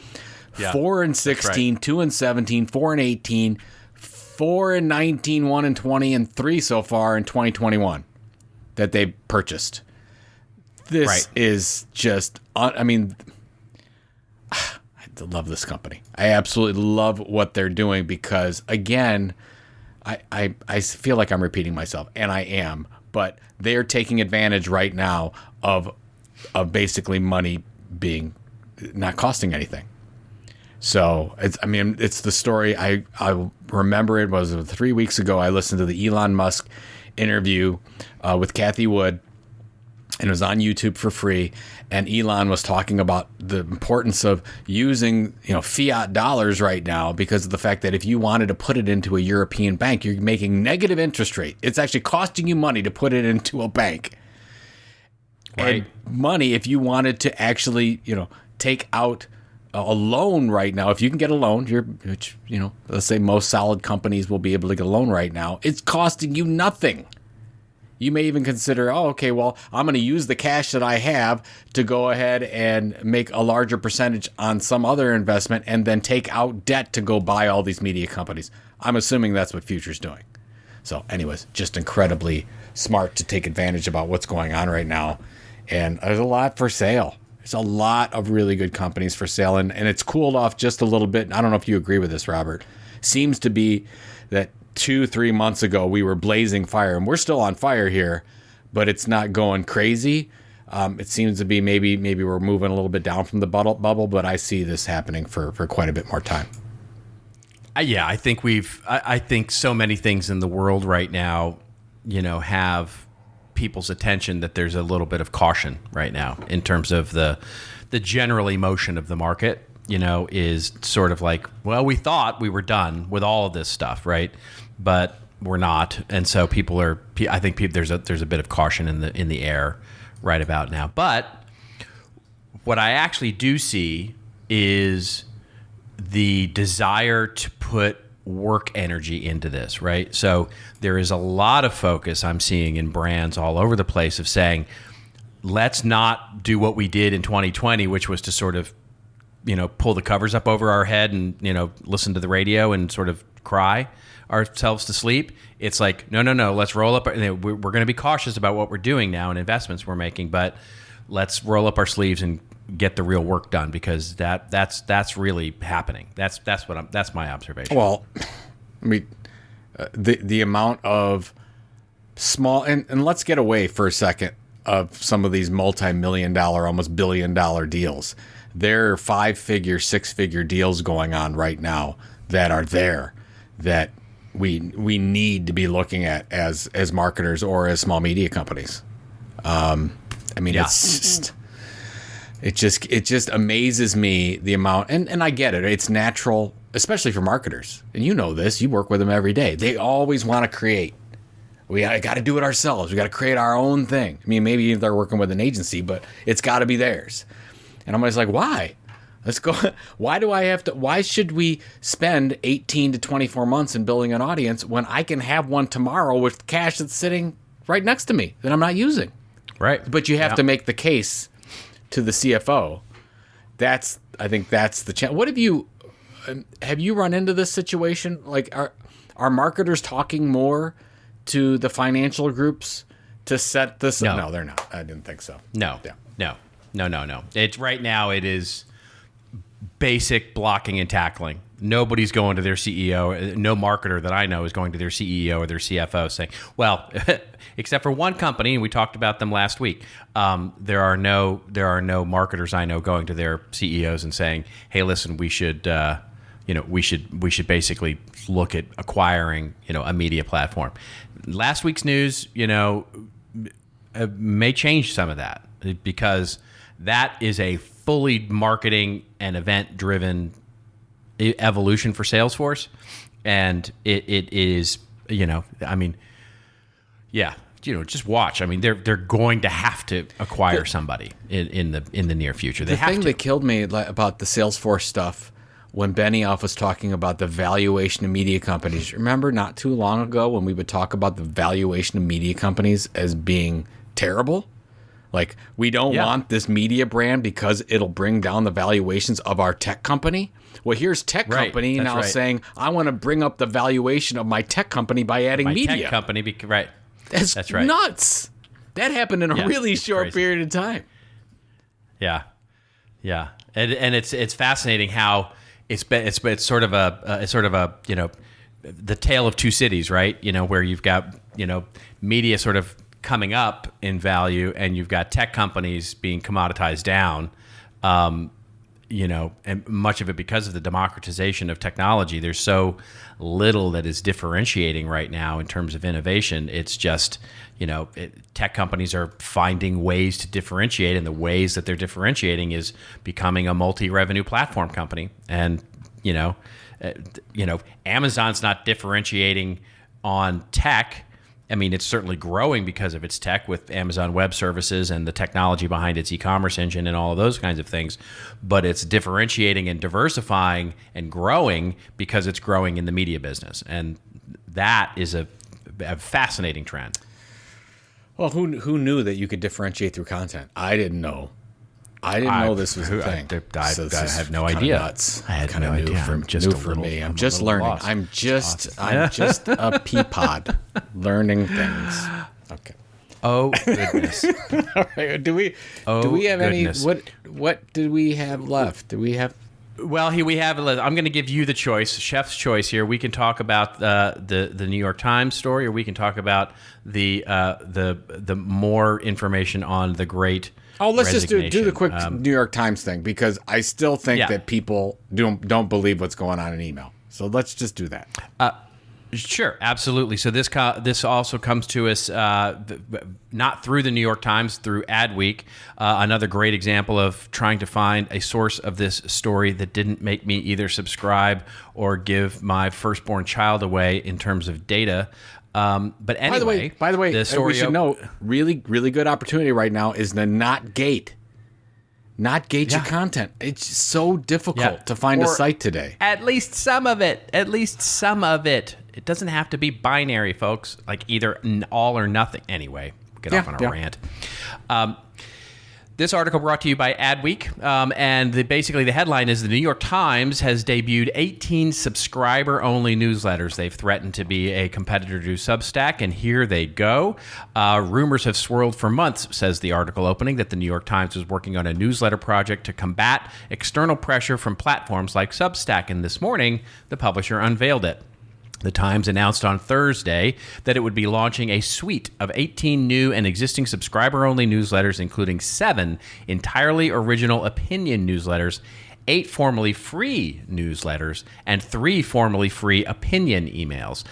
Yeah. 4 in 16, right. 2 in 17, 4 in 18, 4 in 19, 1 in 20, and 3 so far in 2021 that they purchased. This is just, I love this company. I absolutely love what they're doing because, again, I feel like I'm repeating myself, and I am, but they're taking advantage right now of basically money being not costing anything. So, it's the story. I remember it was 3 weeks ago. I listened to the Elon Musk interview with Kathy Wood, and it was on YouTube for free. And Elon was talking about the importance of using, fiat dollars right now because of the fact that if you wanted to put it into a European bank, you're making negative interest rate. It's actually costing you money to put it into a bank. Right. And money, if you wanted to actually, take out a loan right now, if you can get a loan, which let's say most solid companies will be able to get a loan right now, it's costing you nothing. You may even consider, I'm going to use the cash that I have to go ahead and make a larger percentage on some other investment and then take out debt to go buy all these media companies. I'm assuming that's what Future's doing. So anyways, just incredibly smart to take advantage about what's going on right now. And there's a lot for sale. There's a lot of really good companies for sale. And it's cooled off just a little bit. I don't know if you agree with this, Robert. Seems to be that 2-3 months ago, we were blazing fire, and we're still on fire here, but it's not going crazy. It seems to be maybe we're moving a little bit down from the bubble, but I see this happening for quite a bit more time. I think I think so many things in the world right now, have people's attention that there's a little bit of caution right now in terms of the general emotion of the market. Is sort of like, well, we thought we were done with all of this stuff, right? But we're not, and so I think there's a bit of caution in the air right about now. But what I actually do see is the desire to put work energy into this, right? So there is a lot of focus I'm seeing in brands all over the place of saying, let's not do what we did in 2020, which was to sort of pull the covers up over our head and, listen to the radio and sort of cry ourselves to sleep. It's like, no, let's roll up. We're going to be cautious about what we're doing now and investments we're making, but let's roll up our sleeves and get the real work done because that's really happening. That's my observation. Well, I mean, the amount of small, and let's get away for a second of some of these multi-million-dollar, almost billion-dollar deals. There are 5-figure, 6-figure deals going on right now that are there that we need to be looking at as marketers or as small media companies. It just amazes me the amount, and I get it. It's natural, especially for marketers. And you know this, you work with them every day. They always want to create. We got to do it ourselves. We got to create our own thing. I mean, maybe they're working with an agency, but it's got to be theirs. And I'm always like, why? Let's go. Why should we spend 18 to 24 months in building an audience when I can have one tomorrow with cash that's sitting right next to me that I'm not using? Right. But you have to make the case to the CFO. I think that's the challenge. What have you run into this situation? Like, are marketers talking more to the financial groups to set this? No, no, they're not. I didn't think so. No. It's right now. It is basic blocking and tackling. Nobody's going to their CEO. No marketer that I know is going to their CEO or their CFO saying, well, except for one company, and we talked about them last week. There are no marketers I know going to their CEOs and saying, hey, listen, we should basically look at acquiring, a media platform. Last week's news, may change some of that because that is a fully marketing and event-driven evolution for Salesforce, and it is, just watch. I mean, they're going to have to acquire somebody in the near future. The thing that killed me about the Salesforce stuff when Benioff was talking about the valuation of media companies. Remember, not too long ago when we would talk about the valuation of media companies as being terrible. Like, we don't want this media brand because it'll bring down the valuations of our tech company. Well, here's tech company now saying, I want to bring up the valuation of my tech company by adding media. My tech company, right. That's right. Nuts. That happened in a really short period of time. Yeah. And it's fascinating how it's sort of a the tale of two cities, right? Where you've got, media sort of coming up in value and you've got tech companies being commoditized down. and much of it because of the democratization of technology. There's so little that is differentiating right now in terms of innovation. It's just, tech companies are finding ways to differentiate, and the ways that they're differentiating is becoming a multi-revenue platform company. And, Amazon's not differentiating on tech. I mean, it's certainly growing because of its tech with Amazon Web Services and the technology behind its e-commerce engine and all of those kinds of things. But it's differentiating and diversifying and growing because it's growing in the media business. And that is a fascinating trend. Well, who knew that you could differentiate through content? I didn't know. I didn't know this was a thing. I had no idea. Nuts. I had no idea. New for me. I'm just learning. Lost. I'm just a pea pod learning things. Okay. Oh goodness. All right. Do we have goodness. any? What did we have left? Do we have? Well, here we have. I'm going to give you the choice, chef's choice. Here we can talk about the New York Times story, or we can talk about the more information on the great. Oh, let's just do the quick New York Times thing, because I still think that people don't believe what's going on in email. So let's just do that. Sure, absolutely. So this also comes to us not through the New York Times, through Adweek. Another great example of trying to find a source of this story that didn't make me either subscribe or give my firstborn child away in terms of data. But anyway, by the way, the story we should note, really, really good opportunity right now is the not gate your content. It's so difficult to find a site today. At least some of it. It doesn't have to be binary, folks. Like either all or nothing. Anyway, get off on a rant. This article brought to you by Adweek, and basically the headline is the New York Times has debuted 18 subscriber-only newsletters. They've threatened to be a competitor to Substack, and here they go. Rumors have swirled for months, says the article opening, that the New York Times was working on a newsletter project to combat external pressure from platforms like Substack, and this morning, the publisher unveiled it. The Times announced on Thursday that it would be launching a suite of 18 new and existing subscriber-only newsletters, including 7 entirely original opinion newsletters, 8 formerly free newsletters, and 3 formerly free opinion emails.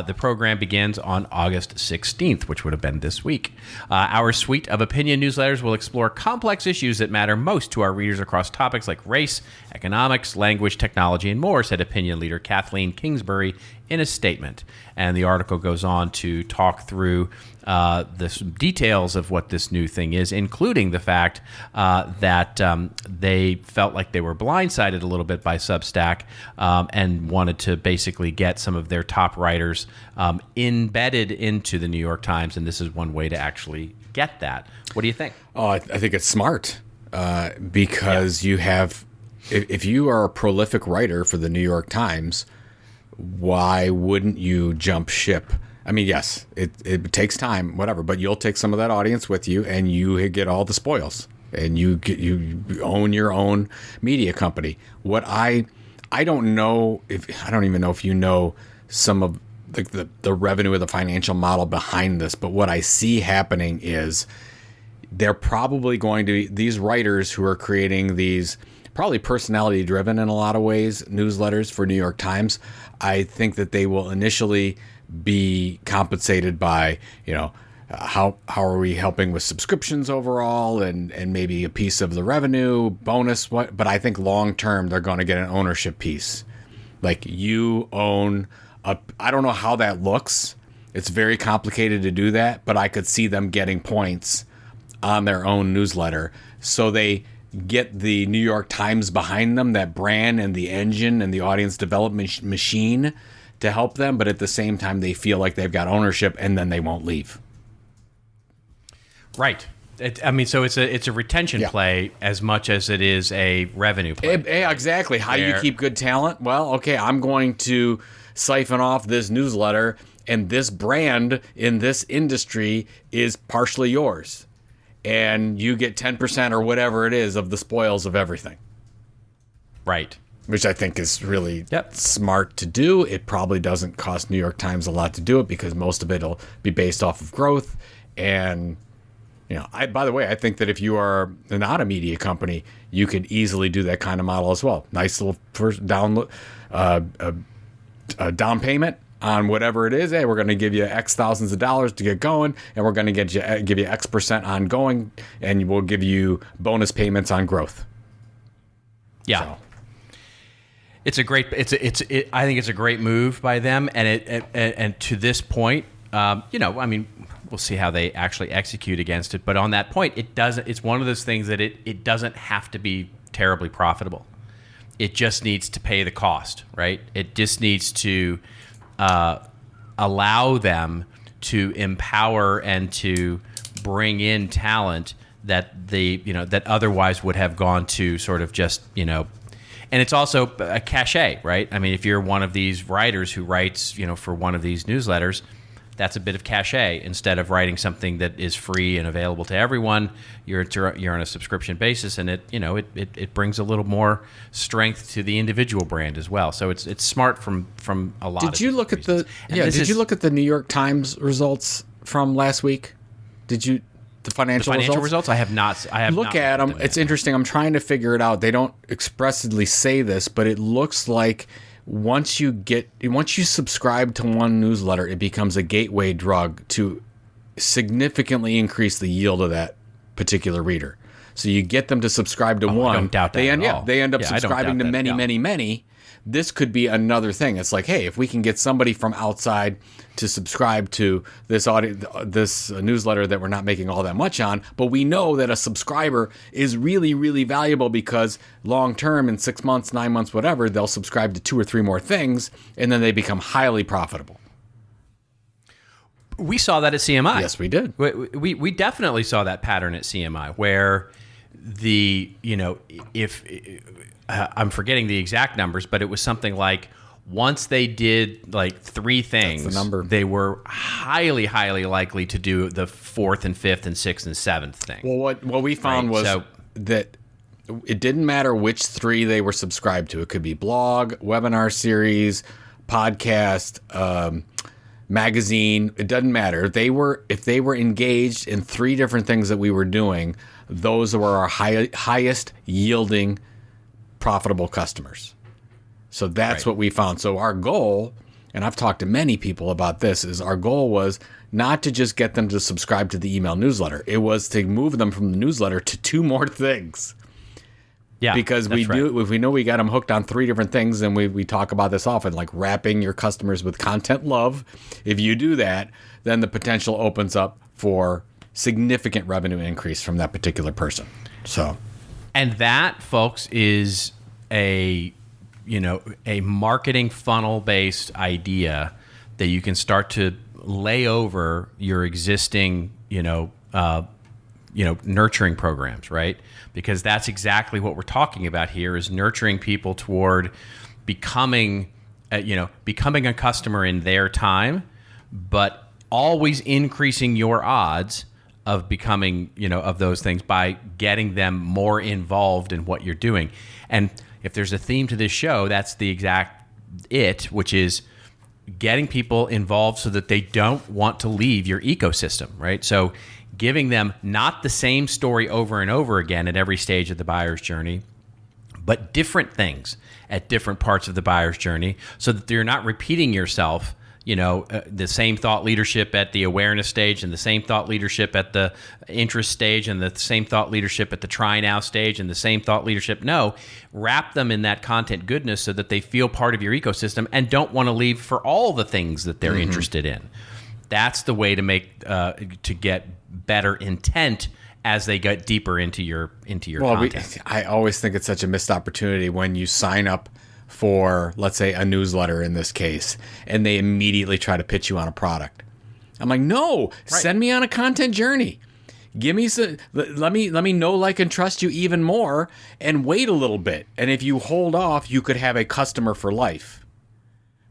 The program begins on August 16th, which would have been this week. Our suite of opinion newsletters will explore complex issues that matter most to our readers across topics like race, economics, language, technology, and more, said opinion leader Kathleen Kingsbury in a statement. And the article goes on to talk through the details of what this new thing is, including the fact that they felt like they were blindsided a little bit by Substack and wanted to basically get some of their top writers embedded into the New York Times, and this is one way to actually get that. What do you think? Oh, I think it's smart because you have, if you are a prolific writer for the New York Times, why wouldn't you jump ship? I mean, yes, it takes time, whatever, but you'll take some of that audience with you, and you get all the spoils, and you own your own media company. What I don't know if I don't even know if you know some of the revenue or the financial model behind this, but what I see happening is they're probably going to these writers who are creating these probably personality driven in a lot of ways newsletters for New York Times. I think that they will initially be compensated by, how are we helping with subscriptions overall and maybe a piece of the revenue bonus. But I think long term they're going to get an ownership piece. Like you own I don't know how that looks. It's very complicated to do that, but I could see them getting points on their own newsletter. So they get the New York Times behind them, that brand and the engine and the audience development machine to help them, but at the same time they feel like they've got ownership, and then they won't leave. Right. So it's a retention play as much as it is a revenue play. Exactly. How do you keep good talent? Well, okay, I'm going to siphon off this newsletter, and this brand in this industry is partially yours. And you get 10% or whatever it is of the spoils of everything. Right. Which I think is really smart to do. It probably doesn't cost New York Times a lot to do it because most of it will be based off of growth. And By the way, I think that if you are not a media company, you could easily do that kind of model as well. Nice little first down payment on whatever it is. Hey, we're going to give you X thousands of dollars to get going, and we're going to give you X percent ongoing, and we'll give you bonus payments on growth. Yeah. So. I think it's a great move by them, and to this point, we'll see how they actually execute against it. But on that point, it's one of those things that it doesn't have to be terribly profitable. It just needs to pay the cost, right? It just needs to allow them to empower and to bring in talent that that otherwise would have gone to sort of just, and it's also a cachet, right? I mean, if you're one of these writers who writes, for one of these newsletters, that's a bit of cachet. Instead of writing something that is free and available to everyone, you're on a subscription basis, and it brings a little more strength to the individual brand as well. So it's smart from a lot. Did you look at the New York Times results from last week? Did you? The financial results? I have not. Look at them. It's interesting. I'm trying to figure it out. They don't expressly say this, but it looks like once you subscribe to one newsletter, it becomes a gateway drug to significantly increase the yield of that particular reader. So you get them to subscribe to one. I don't doubt that at all. They end up subscribing to many. This could be another thing. It's like, hey, if we can get somebody from outside to subscribe to this newsletter that we're not making all that much on, but we know that a subscriber is really, really valuable because long term, in 6 months, 9 months, whatever, they'll subscribe to 2 or 3 more things, and then they become highly profitable. We saw that at CMI. Yes, we did. We definitely saw that pattern at CMI where if I'm forgetting the exact numbers, but it was something like once they did like 3 things, that's the number. They were highly, highly likely to do the 4th and 5th and 6th and 7th thing. Well, what we found was that it didn't matter which 3 they were subscribed to. It could be blog, webinar series, podcast, magazine. It doesn't matter. If they were engaged in 3 different things that we were doing, those were our highest yielding profitable customers. So that's what we found. So our goal, and I've talked to many people about this, is our goal was not to just get them to subscribe to the email newsletter. It was to move them from the newsletter to 2 more things. Yeah, because if we know we got them hooked on 3 different things, and we talk about this often, like wrapping your customers with content love. If you do that, then the potential opens up for significant revenue increase from that particular person. So, and that, folks, is a marketing funnel based idea that you can start to lay over your existing nurturing programs, right? Because that's exactly what we're talking about here, is nurturing people toward becoming a customer in their time, but always increasing your odds of becoming, of those things by getting them more involved in what you're doing. And if there's a theme to this show, that's the exact which is getting people involved so that they don't want to leave your ecosystem, right? So giving them not the same story over and over again at every stage of the buyer's journey, but different things at different parts of the buyer's journey, so that you're not repeating yourself, the same thought leadership at the awareness stage, and the same thought leadership at the interest stage, and the same thought leadership at the try now stage, and the same thought leadership. No, wrap them in that content goodness so that they feel part of your ecosystem and don't want to leave for all the things that they're interested in. That's the way to make to get better intent as they get deeper into your content. I always think it's such a missed opportunity when you sign up for, let's say, a newsletter in this case, and they immediately try to pitch you on a product. I'm like, no, send me on a content journey. Give me some, let me know, like, and trust you even more, and wait a little bit. And if you hold off, you could have a customer for life.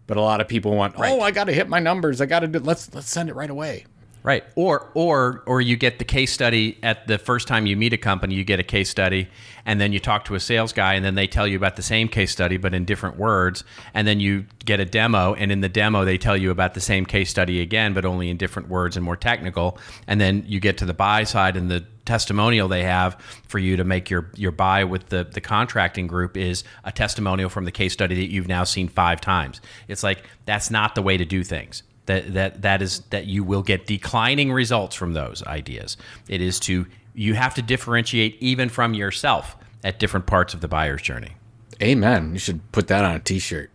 But a lot of people want, I got to hit my numbers. I got to do. Let's send it right away. Right. Or you get the case study at the first time you meet a company, you get a case study, and then you talk to a sales guy, and then they tell you about the same case study, but in different words. And then you get a demo, and in the demo, they tell you about the same case study again, but only in different words and more technical. And then you get to the buy side, and the testimonial they have for you to make your buy with the contracting group is a testimonial from the case study that you've now seen 5 times. It's like, that's not the way to do things. That you will get declining results from those ideas. It is you have to differentiate even from yourself at different parts of the buyer's journey. Amen. You should put that on a t-shirt.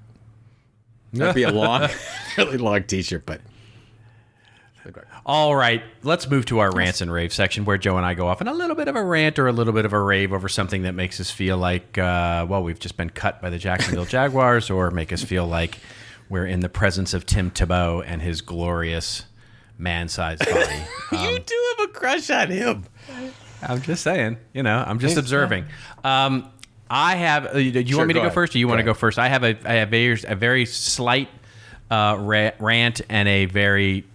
That'd be a long, really long t-shirt, but. All right, let's move to our rants and raves section where Joe and I go off on a little bit of a rant or a little bit of a rave over something that makes us feel like, we've just been cut by the Jacksonville Jaguars, or make us feel like we're in the presence of Tim Tebow and his glorious man-sized body. You do have a crush on him. I'm just saying, I'm just observing. I have. Do you want me to go first, or you want to go first? I have a very slight rant and a very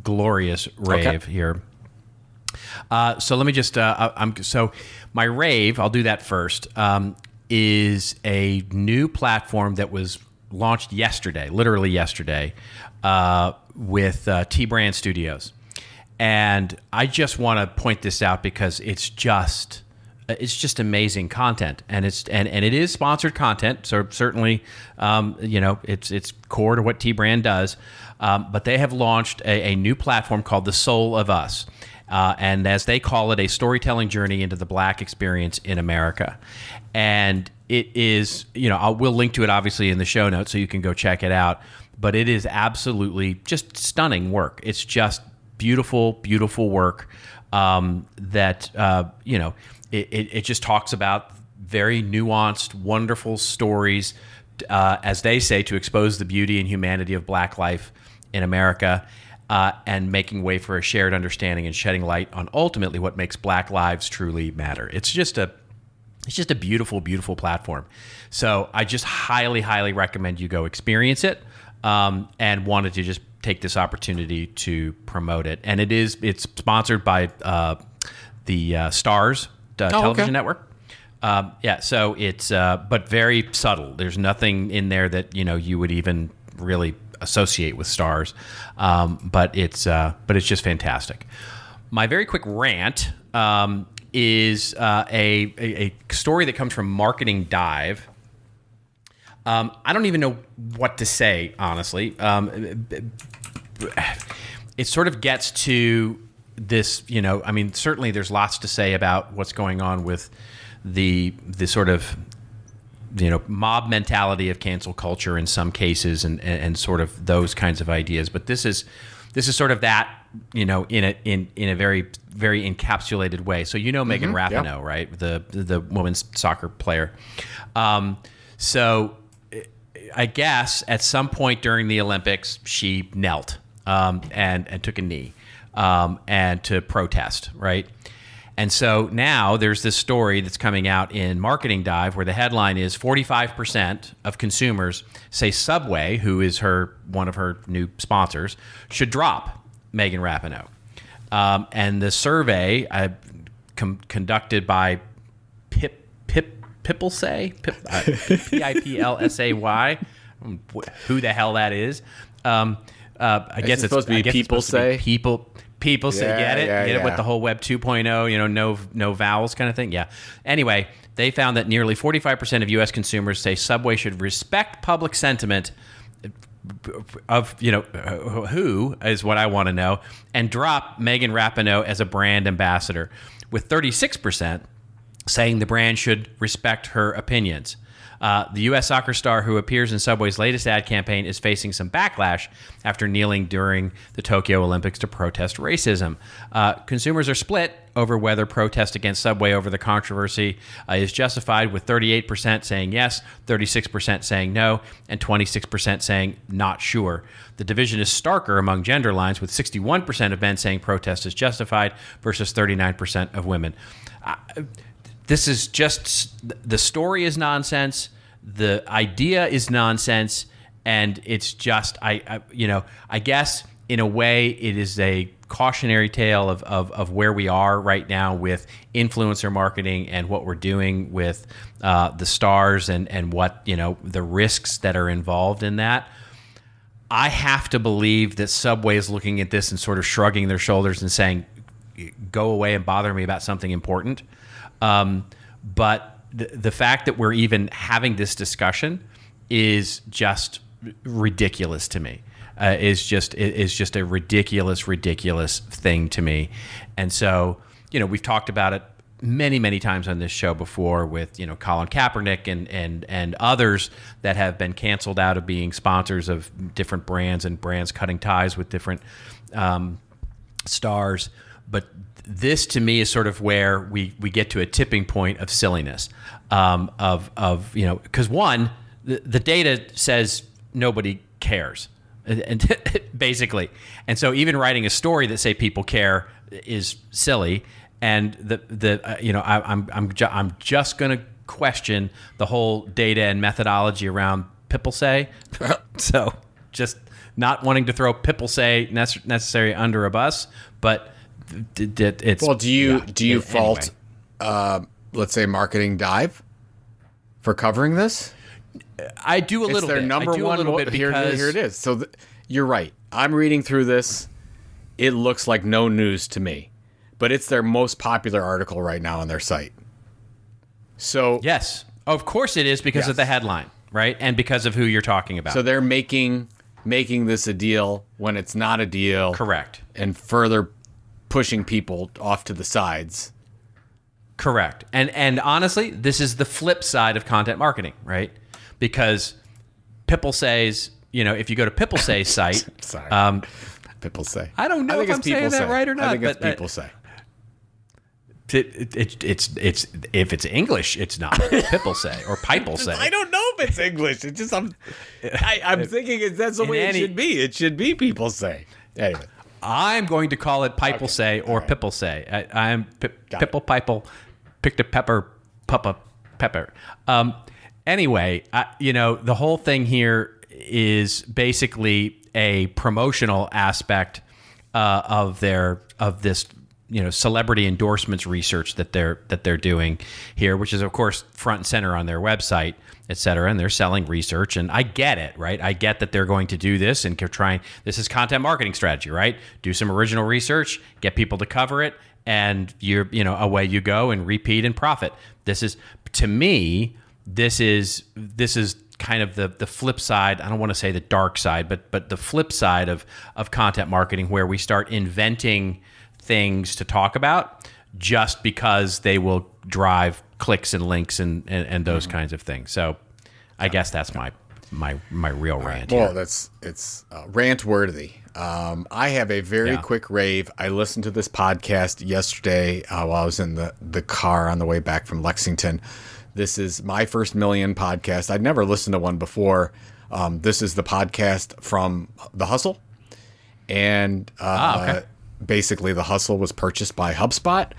glorious rave here. So let me just. So my rave. I'll do that first. Is a new platform that was launched yesterday, literally yesterday, with T-Brand Studios. And I just want to point this out because it's just amazing content, and it is sponsored content. So certainly, it's core to what T-Brand does. But they have launched a new platform called The Soul of Us. And as they call it, a storytelling journey into the Black experience in America. And it is, we'll link to it obviously in the show notes so you can go check it out. But it is absolutely just stunning work. It's just beautiful, beautiful work it just talks about very nuanced, wonderful stories, as they say, to expose the beauty and humanity of Black life in America. And making way for a shared understanding and shedding light on ultimately what makes Black lives truly matter. It's just a beautiful, beautiful platform. So I just highly, highly recommend you go experience it, and wanted to just take this opportunity to promote it. And it's sponsored by the Stars television network. So it's but very subtle. There's nothing in there that you would even really associate with Stars, but it's just fantastic. My very quick rant is a story that comes from Marketing Dive. I don't even know what to say, honestly. It sort of gets to this, certainly there's lots to say about what's going on with the sort of mob mentality of cancel culture in some cases, and sort of those kinds of ideas. But this is sort of that, in a very, very encapsulated way. So Megan Rapinoe, right? The women's soccer player. So I guess at some point during the Olympics, she knelt and took a knee and to protest, right? And so now there's this story that's coming out in Marketing Dive where the headline is 45% of consumers say Subway, who is one of her new sponsors, should drop Megan Rapinoe. And the survey conducted by Pipplesay, P-I-P-L-S-A-Y, who the hell that is. I guess it's supposed to be People Say. People say, get it with the whole Web 2.0, no vowels kind of thing. Yeah. Anyway, they found that nearly 45% of U.S. consumers say Subway should respect public sentiment of, who is what I want to know, and drop Megan Rapinoe as a brand ambassador, with 36% saying the brand should respect her opinions. The U.S. soccer star who appears in Subway's latest ad campaign is facing some backlash after kneeling during the Tokyo Olympics to protest racism. Consumers are split over whether protest against Subway over the controversy is justified, with 38% saying yes, 36% saying no, and 26% saying not sure. The division is starker among gender lines, with 61% of men saying protest is justified versus 39% of women. This is just, the story is nonsense, the idea is nonsense, and it's just, I guess in a way, it is a cautionary tale of where we are right now with influencer marketing and what we're doing with the stars and what, the risks that are involved in that. I have to believe that Subway is looking at this and sort of shrugging their shoulders and saying, go away and bother me about something important. But the fact that we're even having this discussion is just ridiculous to me. Is just a ridiculous thing to me. And so, we've talked about it many times on this show before with, Colin Kaepernick and others that have been canceled out of being sponsors of different brands and brands cutting ties with different stars. But this to me is sort of where we get to a tipping point of silliness because one, the data says nobody cares. And basically, and so even writing a story that say people care is silly. And I'm just going to question the whole data and methodology around people say. So just not wanting to throw people say necessary under a bus, but it's well. Do you fault, let's say, Marketing Dive for covering this? I do a little bit. It's their number one. Here it is. So you're right. I'm reading through this. It looks like no news to me, but it's their most popular article right now on their site. So yes, of course it is because of the headline, right? And because of who you're talking about. So they're making this a deal when it's not a deal. Correct. And further pushing people off to the sides. Correct. And honestly, this is the flip side of content marketing, right? Because Pipple says, if you go to Pipple Say's site, sorry, Pipple Say. I don't know if I'm saying that right or not. I think it's People Say. It's if it's English, it's not Pipple Say or Piple Say. I don't know if it's English. It's just I'm thinking that's the way it should be. It should be People Say. Anyway, I'm going to call it Piple Say or Pipple Say. I'm Pipple Piple, picked a pepper, puppa pepper. Anyway, the whole thing here is basically a promotional aspect of this celebrity endorsements research that they're doing here, which is of course front and center on their website, et cetera. And they're selling research, and I get it, right? I get that they're going to do this and this is content marketing strategy, right? Do some original research, get people to cover it, and away you go and repeat and profit. This is, to me, this is kind of the flip side. I don't want to say the dark side, but the flip side of content marketing, where we start inventing things to talk about just because they will drive clicks and links and those kinds of things. So I guess that's my real rant. Well, it's rant worthy. I have a very quick rave. I listened to this podcast yesterday while I was in the car on the way back from Lexington. This is my first million podcast. I'd never listened to one before. This is the podcast from The Hustle. And basically The Hustle was purchased by Hubspot.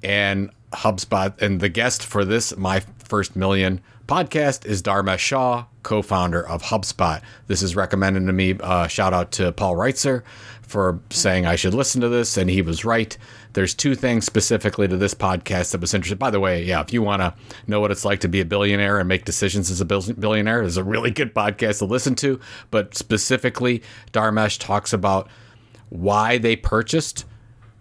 And HubSpot, and the guest for this, my first million podcast, is Dharmesh Shah, co-founder of HubSpot. This is recommended to me. Shout out to Paul Reitzer for saying I should listen to this, and he was right. There's two things specifically to this podcast that was interesting. By the way, if you want to know what it's like to be a billionaire and make decisions as a billionaire, it's a really good podcast to listen to. But specifically, Dharmesh talks about why they purchased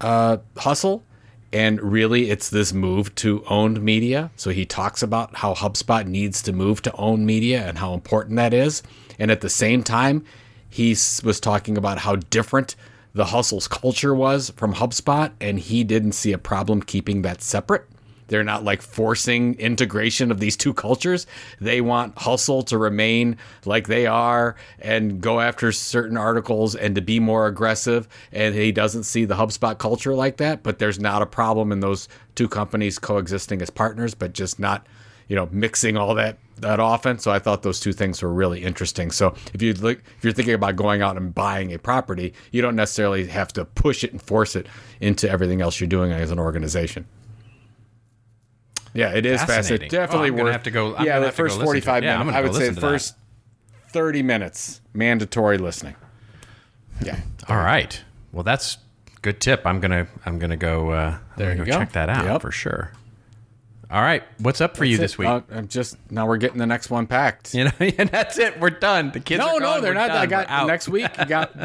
Hustle. And really, it's this move to owned media. So he talks about how HubSpot needs to move to owned media and how important that is. And at the same time, he was talking about how different the Hustle's culture was from HubSpot, and he didn't see a problem keeping that separate. They're not like forcing integration of these two cultures. They want Hustle to remain like they are and go after certain articles and to be more aggressive. And he doesn't see the HubSpot culture like that, but there's not a problem in those two companies coexisting as partners, but just not, mixing all that often. So I thought those two things were really interesting. So if you're thinking about going out and buying a property, you don't necessarily have to push it and force it into everything else you're doing as an organization. Yeah, it is fascinating. Definitely worth. Have to go. The first 45 minutes. I would say the first 30 minutes mandatory listening. Yeah. All right. Well, that's a good tip. I'm gonna go. Check that out for sure. All right. What's up for you this week? Now we're getting the next one packed. And that's it. We're done. The kids are gone. No, they're not. Done. I got next week.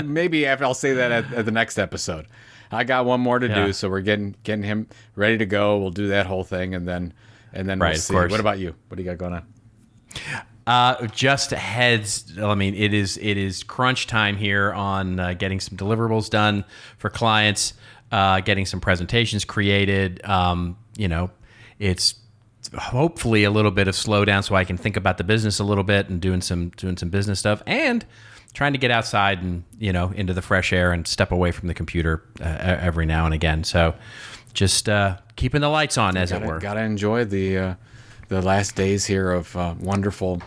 Maybe I'll say that at the next episode. I got one more to do, so we're getting him ready to go. We'll do that whole thing, and then we'll see. What about you? What do you got going on? Just heads. I mean, it is crunch time here on getting some deliverables done for clients, getting some presentations created. It's hopefully a little bit of slowdown so I can think about the business a little bit and doing some business stuff and trying to get outside and into the fresh air and step away from the computer every now and again. So just keeping the lights on, as it were. Got to enjoy the last days here of wonderful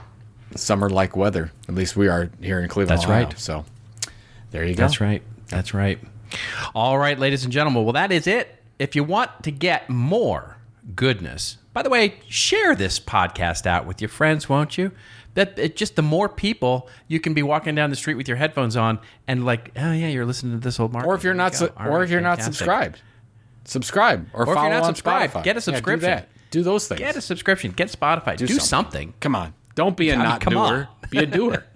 summer-like weather. At least we are here in Cleveland, That's Ohio. Right. So there you go. That's right. All right, ladies and gentlemen. Well, that is it. If you want to get more goodness, by the way, share this podcast out with your friends, won't you? Just the more people you can be walking down the street with your headphones on and like, oh yeah, you're listening to This Old Marketing. Or if you're not, subscribed, subscribe or if follow you're not on subscribed, Spotify. get a subscription. Yeah, do those things. Get a subscription. Get Spotify. Do something. Come on. Don't be a not-doer. Be a doer.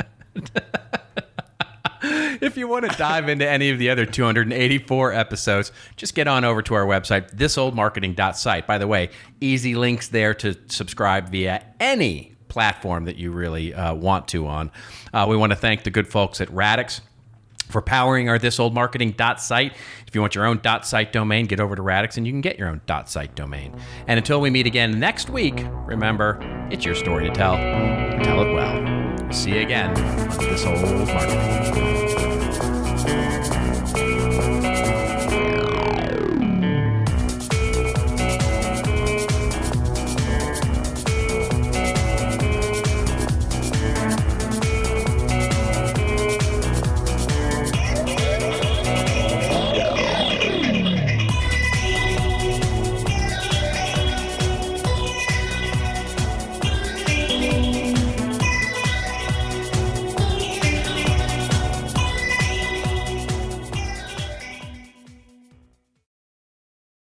If you want to dive into any of the other 284 episodes, just get on over to our website, ThisOldMarketing.site. By the way, easy links there to subscribe via any platform that you really want to on. We want to thank the good folks at Radix for powering our ThisOldMarketing.site. If you want your own .site domain, get over to Radix and you can get your own .site domain. And until we meet again next week, remember, it's your story to tell. Tell it well. See you again on This Old Marketing.